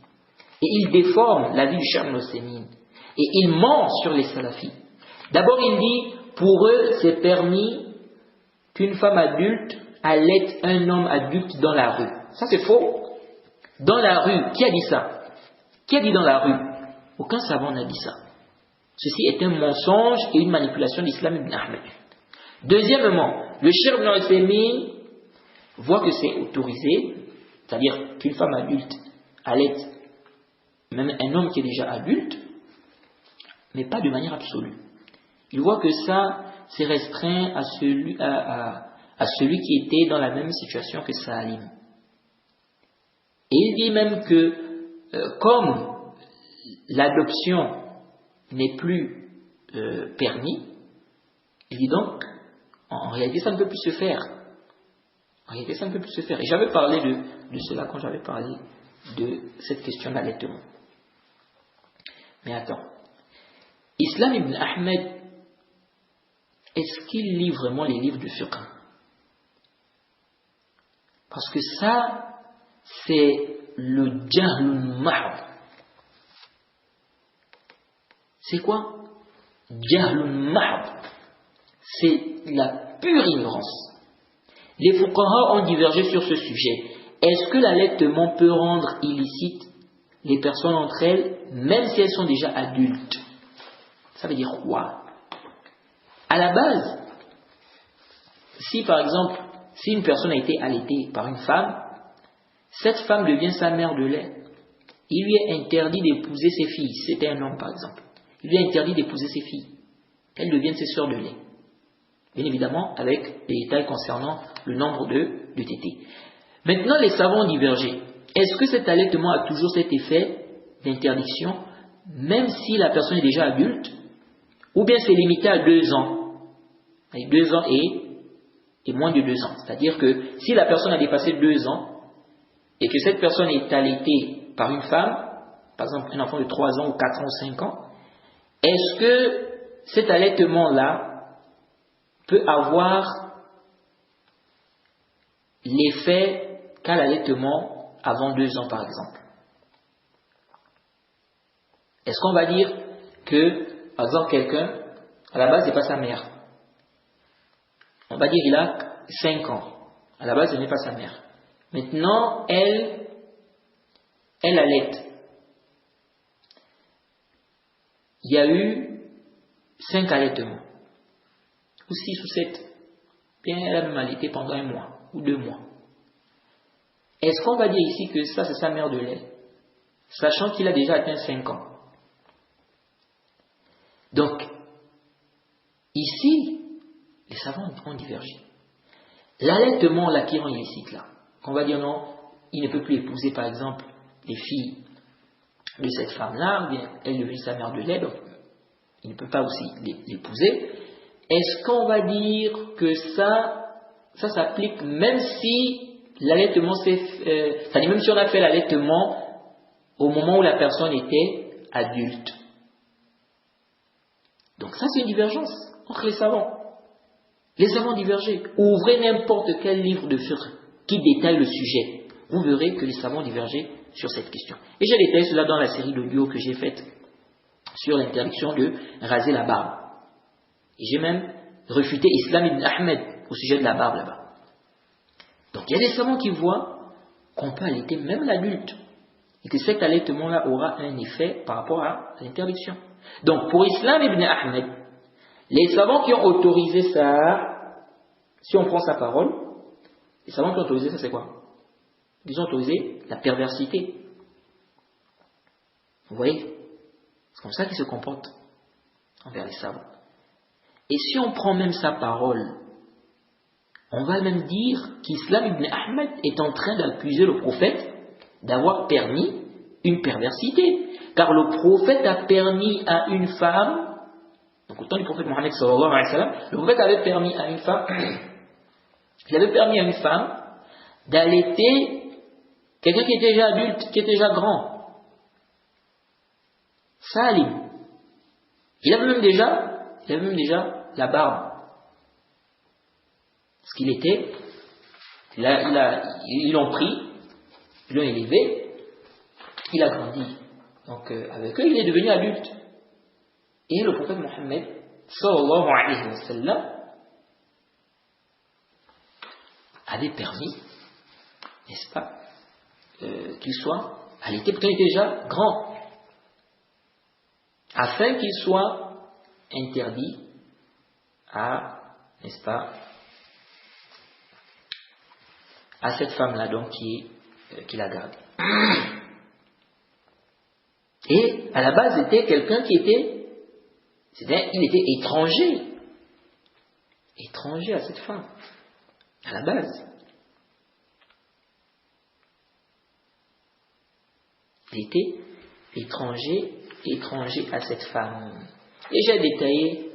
Et il déforme la vie du Cheikh Al-Uthaymin. Et il ment sur les salafis. D'abord il dit, pour eux c'est permis qu'une femme adulte allaite un homme adulte dans la rue. Ça c'est faux. Dans la rue, qui a dit ça? Qui a dit dans la rue? Aucun savant n'a dit ça. Ceci est un mensonge et une manipulation d'Islam ibn Ahmed. Deuxièmement, le Cheikh Ibn Uthaymin voit que c'est autorisé, c'est-à-dire qu'une femme adulte allaite même un homme qui est déjà adulte, mais pas de manière absolue. Il voit que ça, c'est restreint à celui qui était dans la même situation que Salim. Et il dit même que comme l'adoption n'est plus permis, il dit donc, en réalité ça ne peut plus se faire. En réalité ça ne peut plus se faire. Et j'avais parlé de cela quand j'avais parlé de cette question d'allaitement. Mais attends, Islam ibn Ahmed, est-ce qu'il lit vraiment les livres de fiqh? Parce que ça, c'est le jahlun mahd. C'est quoi? Jahlun mahd. C'est la pure ignorance. Les fuqaha ont divergé sur ce sujet. Est-ce que l'allaitement peut rendre illicite les personnes entre elles, même si elles sont déjà adultes? Ça veut dire quoi? À la base, si par exemple, si une personne a été allaitée par une femme, cette femme devient sa mère de lait. Il lui est interdit d'épouser ses filles. Si c'était un homme par exemple, il lui est interdit d'épouser ses filles. Elles deviennent ses sœurs de lait. Bien évidemment, avec les détails concernant le nombre de tétés. Maintenant, les savants ont divergé. Est-ce que cet allaitement a toujours cet effet d'interdiction, même si la personne est déjà adulte, ou bien c'est limité à 2 ans, avec 2 ans et moins de 2 ans. C'est-à-dire que si la personne a dépassé 2 ans, et que cette personne est allaitée par une femme, par exemple un enfant de 3 ans ou 4 ans ou 5 ans, est-ce que cet allaitement-là peut avoir l'effet qu'a l'allaitement avant 2 ans par exemple? Est-ce qu'on va dire que, par exemple, quelqu'un, à la base, n'est pas sa mère? On va dire qu'il a 5 ans. À la base, ce n'est pas sa mère. Maintenant, elle allaite. Il y a eu 5 allaitements. Ou 6 ou 7. Bien, elle a même allaité pendant 1 mois ou 2 mois. Est-ce qu'on va dire ici que ça, c'est sa mère de lait, sachant qu'il a déjà atteint 5 ans? Donc, ici, les savants ont divergé. L'allaitement, là, qui rend illicite, là, qu'on va dire non, il ne peut plus épouser, par exemple, les filles de cette femme-là, ou bien elle devient sa mère de lait, donc il ne peut pas aussi l'épouser. Est-ce qu'on va dire que ça s'applique même si l'allaitement c'est-à-dire même si on a fait l'allaitement au moment où la personne était adulte? Donc ça, c'est une divergence entre les savants. Les savants divergent. Ouvrez n'importe quel livre de fiqh qui détaille le sujet. Vous verrez que les savants divergent sur cette question. Et j'ai détaillé cela dans la série d'audio que j'ai faite sur l'interdiction de raser la barbe. Et j'ai même refuté Islam ibn Ahmed au sujet de la barbe là-bas. Donc il y a des savants qui voient qu'on peut allaiter même l'adulte. Et que cet allaitement-là aura un effet par rapport à l'interdiction. Donc pour Islam ibn Ahmed, les savants qui ont autorisé ça, si on prend sa parole, les savants qui ont autorisé ça, c'est quoi? Ils ont autorisé la perversité. Vous voyez? C'est comme ça qu'ils se comportent envers les savants. Et si on prend même sa parole, on va même dire qu'Islam ibn Ahmed est en train d'accuser le prophète d'avoir permis une perversité. Car le prophète a permis à une femme, donc au temps du prophète Mohammed sallallahu alayhi wa sallam, le prophète avait permis à une femme, il avait permis à une femme d'allaiter quelqu'un qui était déjà adulte, qui était déjà grand. Salim. Il avait même déjà la barbe. Parce qu'il était, ils l'ont pris, ils l'ont élevé, il a grandi. Donc avec eux, il est devenu adulte. Et le prophète Mohammed sallallahu alayhi wa sallam avait permis, n'est-ce pas, qu'il soit allaité, pourtant il était déjà grand, afin qu'il soit interdit à, n'est-ce pas, à cette femme-là donc qui l'a gardé. Et à la base, c'était quelqu'un qui était étranger à cette femme, à la base. Il était étranger à cette femme. Et j'ai détaillé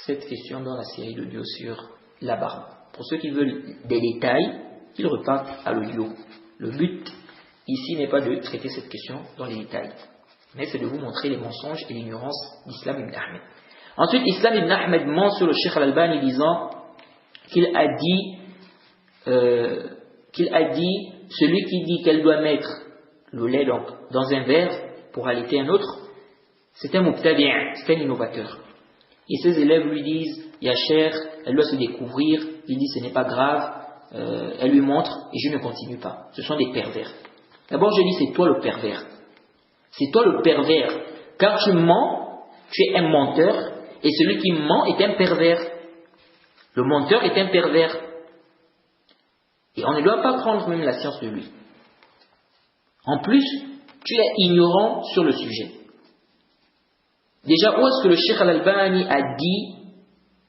cette question dans la série d'audio sur la barbe. Pour ceux qui veulent des détails, ils repartent à l'audio. Le but ici n'est pas de traiter cette question dans les détails, mais c'est de vous montrer les mensonges et l'ignorance d'Islam ibn Ahmed. Ensuite, Islam ibn Ahmed ment sur le Cheikh al-Albani disant qu'il a dit, celui qui dit qu'elle doit mettre le lait donc, dans un verre pour allaiter un autre, c'est un mubtadi', c'est un innovateur. Et ses élèves lui disent, ya cher, elle doit se découvrir, il dit ce n'est pas grave, elle lui montre et je ne continue pas. Ce sont des pervers. D'abord je dis c'est toi le pervers. C'est toi le pervers. Car tu mens, tu es un menteur et celui qui ment est un pervers. Le menteur est un pervers. Et on ne doit pas prendre même la science de lui. En plus, tu es ignorant sur le sujet. Déjà, où est-ce que le Cheikh al-Albani a dit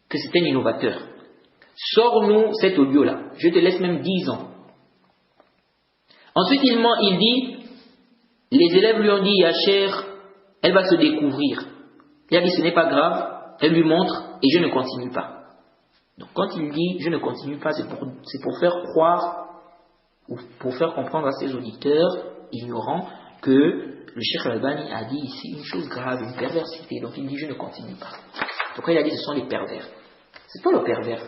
que c'est un innovateur? Sors-nous cet audio-là. Je te laisse même 10 ans. Ensuite, il ment, il dit, les élèves lui ont dit, ya cher, elle va se découvrir. Il a dit, ce n'est pas grave, elle lui montre et je ne continue pas. Donc quand il dit, je ne continue pas, c'est pour faire croire ou pour faire comprendre à ses auditeurs ignorants que le Cheikh al-Albani a dit ici une chose grave, une perversité. Donc il dit, je ne continue pas. Donc il a dit, ce sont les pervers. C'est toi le pervers.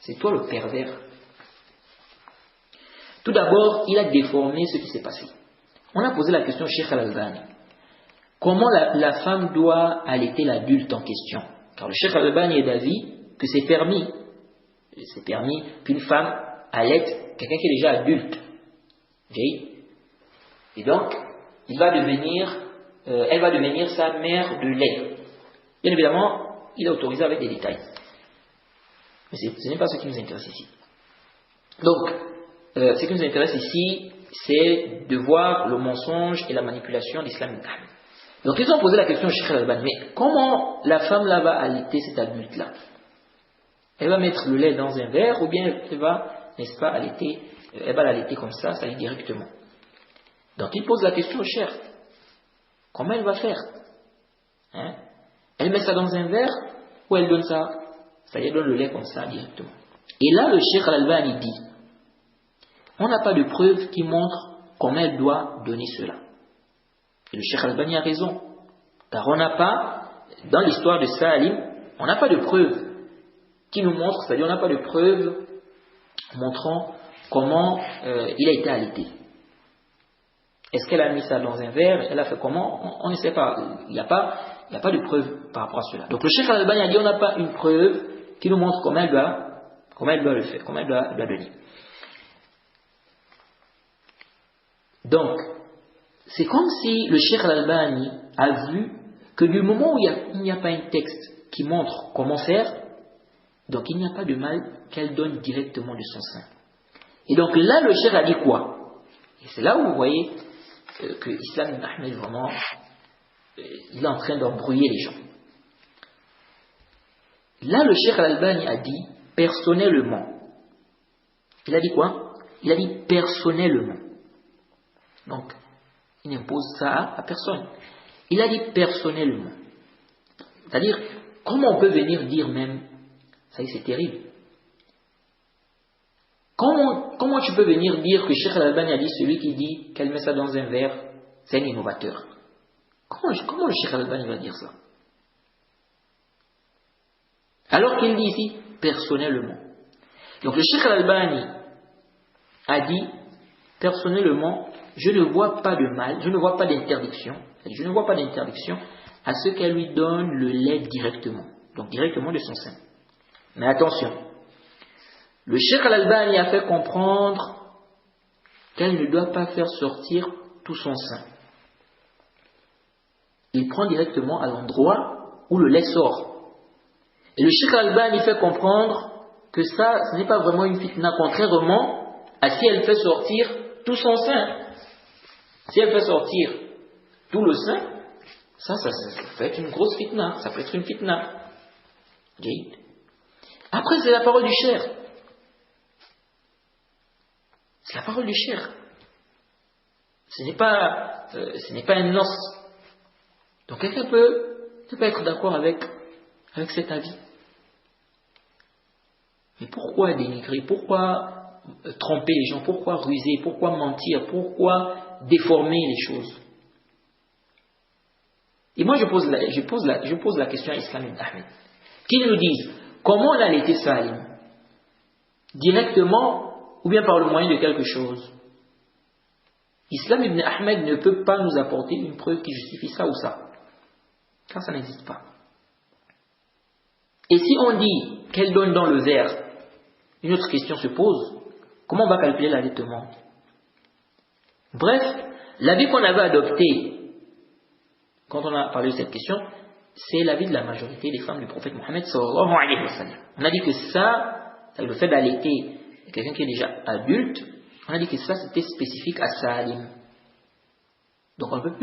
C'est toi le pervers. Tout d'abord, il a déformé ce qui s'est passé. On a posé la question au Cheikh al-Albani. Comment la femme doit allaiter l'adulte en question? Car le Cheikh al-Albani est d'avis que c'est permis. C'est permis qu'une femme allaite quelqu'un qui est déjà adulte. Et donc, elle va devenir sa mère de lait. Bien évidemment, il est autorisé avec des détails. Mais ce n'est pas ce qui nous intéresse ici. Donc, ce qui nous intéresse ici, c'est de voir le mensonge et la manipulation d'Islam ibn Ahmed. Donc, ils ont posé la question au Cheikh al-Albani, mais comment la femme là va allaiter cet adulte-là? Elle va mettre le lait dans un verre ou bien elle va, n'est-ce pas, allaiter, elle va l'allaiter comme ça y est directement. Donc, il pose la question au Cheikh. Comment elle va faire? Elle met ça dans un verre ou elle donne ça? Ça y est, donne le lait comme ça directement. Et là, le Cheikh al-Albani dit, on n'a pas de preuve qui montre comment elle doit donner cela. Et le Cheikh al-Albani a raison. Car on n'a pas, dans l'histoire de Salim, on n'a pas de preuve qui nous montre, c'est-à-dire on n'a pas de preuve montrant comment il a été allaité. Est-ce qu'elle a mis ça dans un verre? Elle a fait comment? On ne sait pas. Il n'y a pas de preuve par rapport à cela. Donc le Cheikh al-Albani a dit on n'a pas une preuve qui nous montre comment elle doit le faire, comment elle doit donner. Donc, c'est comme si le Cheikh al-Albani a vu que du moment où il n'y a pas un texte qui montre comment faire, donc il n'y a pas de mal qu'elle donne directement de son sein. Et donc là, le Cheikh a dit quoi? Et c'est là où vous voyez que Islam ibn Ahmed vraiment, il est en train d'embrouiller les gens. Là, le Cheikh al-Albani a dit personnellement. Il a dit quoi? Il a dit personnellement. Donc, il n'impose ça à personne. Il a dit personnellement. C'est-à-dire, comment on peut venir dire même, ça y est, c'est terrible. Comment tu peux venir dire que Cheikh al-Albani a dit celui qui dit qu'elle met ça dans un verre, c'est un innovateur? Comment le Cheikh al-Albani va dire ça? Alors qu'il dit ici personnellement. Donc le Cheikh al-Albani a dit personnellement, je ne vois pas de mal, je ne vois pas d'interdiction à ce qu'elle lui donne le lait directement, donc directement de son sein. Mais attention, le Cheikh al-Albani a fait comprendre qu'elle ne doit pas faire sortir tout son sein. Il prend directement à l'endroit où le lait sort. Et le Cheikh al-Albani fait comprendre que ça, ce n'est pas vraiment une fitna, contrairement à si elle fait sortir tout son sein. Si elle fait sortir tout le sein, ça peut être une grosse fitna, ça peut être une fitna. Après, c'est la parole du cheikh. C'est la parole du cheikh. Ce n'est pas un os. Donc quelqu'un peut pas être d'accord avec cet avis. Mais pourquoi dénigrer? Pourquoi tromper les gens, pourquoi ruser, pourquoi mentir, pourquoi déformer les choses? Et moi je pose la question à Islam ibn Ahmed. Qu'ils nous disent comment on a allaité Salim? Directement ou bien par le moyen de quelque chose? Islam ibn Ahmed ne peut pas nous apporter une preuve qui justifie ça ou ça. Car ça n'existe pas. Et si on dit qu'elle donne dans le verre, une autre question se pose. Comment on va calculer l'allaitement? Bref, l'avis qu'on avait adopté quand on a parlé de cette question, c'est l'avis de la majorité des femmes du prophète Mohammed sallallahu alayhi wa sallam. On a dit que ça, le fait d'allaiter quelqu'un qui est déjà adulte, on a dit que ça c'était spécifique à Salim. Donc on ne peut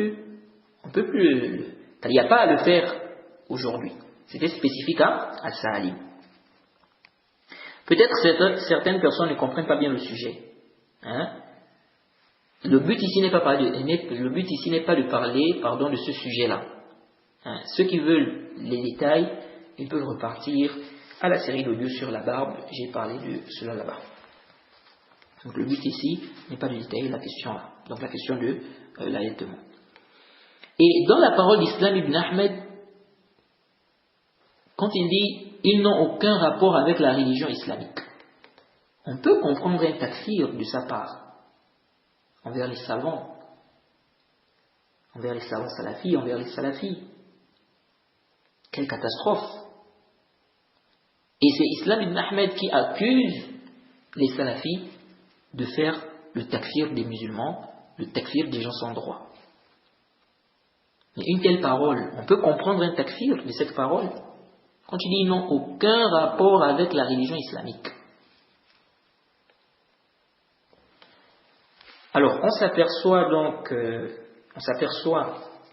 plus, il n'y a pas à le faire aujourd'hui. C'était spécifique à Salim. Peut-être certaines personnes ne comprennent pas bien le sujet. Hein? Le but ici n'est pas de parler de ce sujet-là. Hein? Ceux qui veulent les détails, ils peuvent repartir à la série d'audio sur la barbe. J'ai parlé de cela là-bas. Donc le but ici n'est pas de détailler la question là. Donc la question de l'allaitement. Et dans la parole d'Islam ibn Ahmed, quand il dit « ils n'ont aucun rapport avec la religion islamique », on peut comprendre un takfir de sa part envers les savants salafis, envers les salafis. Quelle catastrophe! Et c'est Islam ibn Ahmed qui accuse les salafis de faire le takfir des musulmans, le takfir des gens sans droit. Mais une telle parole, on peut comprendre un takfir de cette parole quand il dit ils n'ont aucun rapport avec la religion islamique. Alors, on s'aperçoit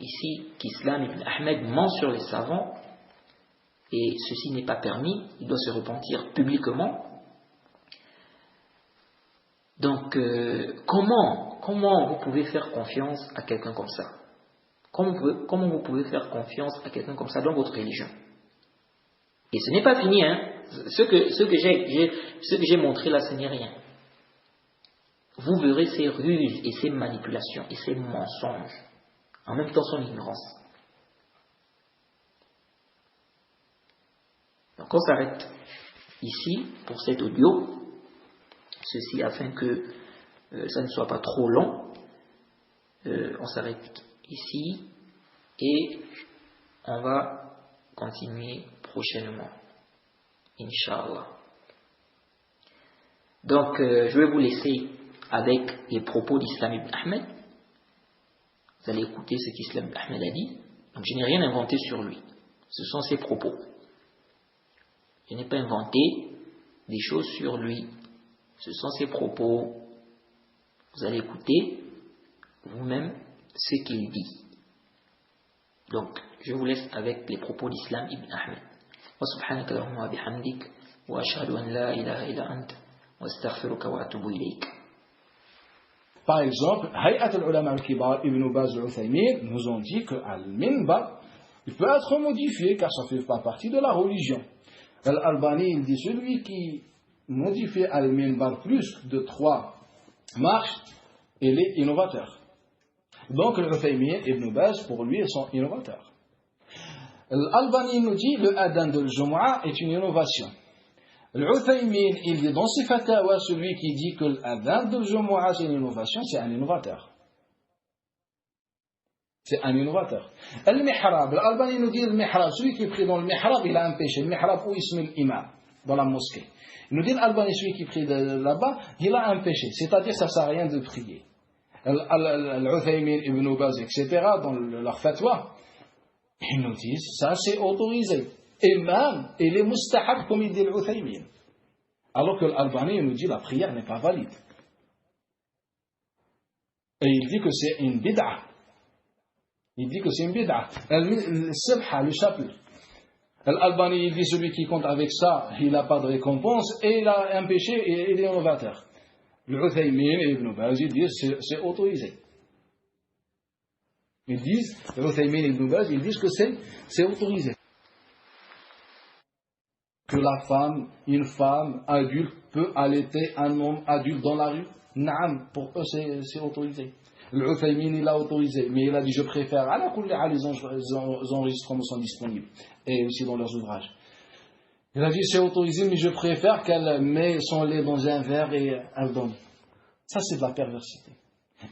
ici qu'Islam ibn Ahmed ment sur les savants, et ceci n'est pas permis, il doit se repentir publiquement. Donc, comment vous pouvez faire confiance à quelqu'un comme ça? Comment vous pouvez faire confiance à quelqu'un comme ça dans votre religion? Et ce n'est pas fini, hein. Ce que j'ai montré là, ce n'est rien. Vous verrez ces ruses et ces manipulations et ces mensonges, en même temps son ignorance. Donc on s'arrête ici pour cet audio, ceci afin que ça ne soit pas trop long. On s'arrête ici et on va continuer prochainement, Inch'Allah. Donc je vais vous laisser avec les propos d'Islam ibn Ahmed. Vous allez écouter ce qu'Islam ibn Ahmed a dit. Donc je n'ai rien inventé sur lui. Ce sont ses propos. Je n'ai pas inventé des choses sur lui. Ce sont ses propos. Vous allez écouter vous-même ce qu'il dit. Donc je vous laisse avec les propos d'Islam ibn Ahmed. Wa subhanaka Allahumma wa bihamdik wa ashhadu an la ilaha illa ant wa astaghfiruka wa atubu ilayk. Par exemple, Hay'at al-Ulama al-Kibar, Ibn Baz al-Uthaymin nous ont dit que Al-Minbar, il peut être modifié car ça ne fait pas partie de la religion. Al-Albani, il dit celui qui modifie Al-Minbar plus de 3 marches, il est innovateur. Donc, l'Uthaymin, Ibn Baz, pour lui, ils sont innovateurs. Al-Albani nous dit le Adhan de Jumu'ah est une innovation. L'Uthaymin, il dit dans ses fatawa, celui qui dit que l'adhan de Jumu'ah c'est une innovation, c'est un innovateur. C'est un innovateur. Al-Mihrab, l'Albani nous dit le Mihrab, celui qui est pris dans le Mihrab, il a un péché. Le Mihrab où il se met l'imam, dans la mosquée. Il nous dit l'Albani, celui qui est pris là-bas, il a un péché. C'est-à-dire que ça ne sert à rien de prier. L'Uthaymin, Ibn Baz, etc., dans leur fatwa, ils nous disent ça c'est autorisé. Et même, il est mustahab comme il dit l'Uthaymin. Alors que l'Albani nous dit la prière n'est pas valide. Et il dit que c'est une bid'a. Il dit que c'est une bid'a. Le sabha, le chapelet. L'Albani, il dit celui qui compte avec ça, il n'a pas de récompense et il a un péché et il est innovateur. L'Uthaymin et Ibn Baz, ils disent c'est autorisé. Ils disent, l'Uthaymin et Ibn Baz, ils disent que c'est autorisé. que une femme adulte peut allaiter un homme adulte dans la rue? Naam, pour eux c'est autorisé. L'Uthaymin il a autorisé, mais il a dit je préfère. À la kulli hal, les enregistrements sont disponibles et aussi dans leurs ouvrages. Il a dit c'est autorisé, mais je préfère qu'elle met son lait dans un verre et elle donne. Ça c'est de la perversité.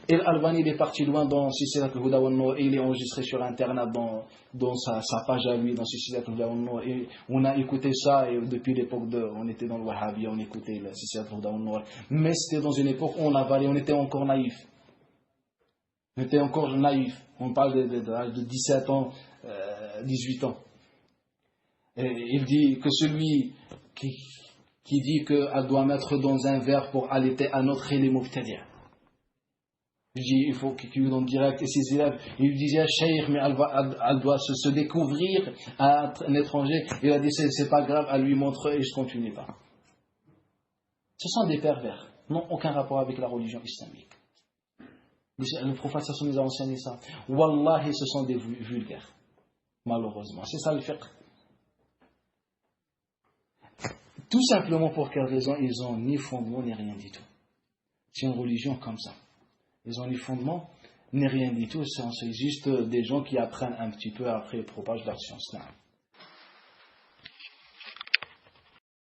Et l'Albani il est parti loin dans Silsilat al-Huda wan Nur, et il est enregistré sur internet dans sa page à lui dans Silsilat al-Huda wan Nur, et on a écouté ça et depuis l'époque on était dans le Wahhabiyya, on écoutait la Silsilat al-Huda wan Nur, mais c'était dans une époque où on avalait, on était encore naïf. On parle de 17 ans, 18 ans. Et il dit que celui qui dit qu'elle doit mettre dans un verre pour allaiter un autre, il est mubtadi'. Il dit il faut qu'il lui donne direct. Et ses élèves, il lui disait Cheikh, mais elle doit se découvrir à un étranger. Il a dit c'est pas grave, elle lui montre et je continue pas. Ce sont des pervers, n'ont aucun rapport avec la religion islamique. Le prophète nous a enseigné ça. Wallahi, ce sont des vulgaires. Malheureusement, c'est ça le fiqh. Tout simplement pour quelle raison? Ils n'ont ni fondement ni rien du tout. C'est une religion comme ça. Ils n'ont ni fondement ni rien du tout. C'est juste des gens qui apprennent un petit peu, après ils propagent leur science.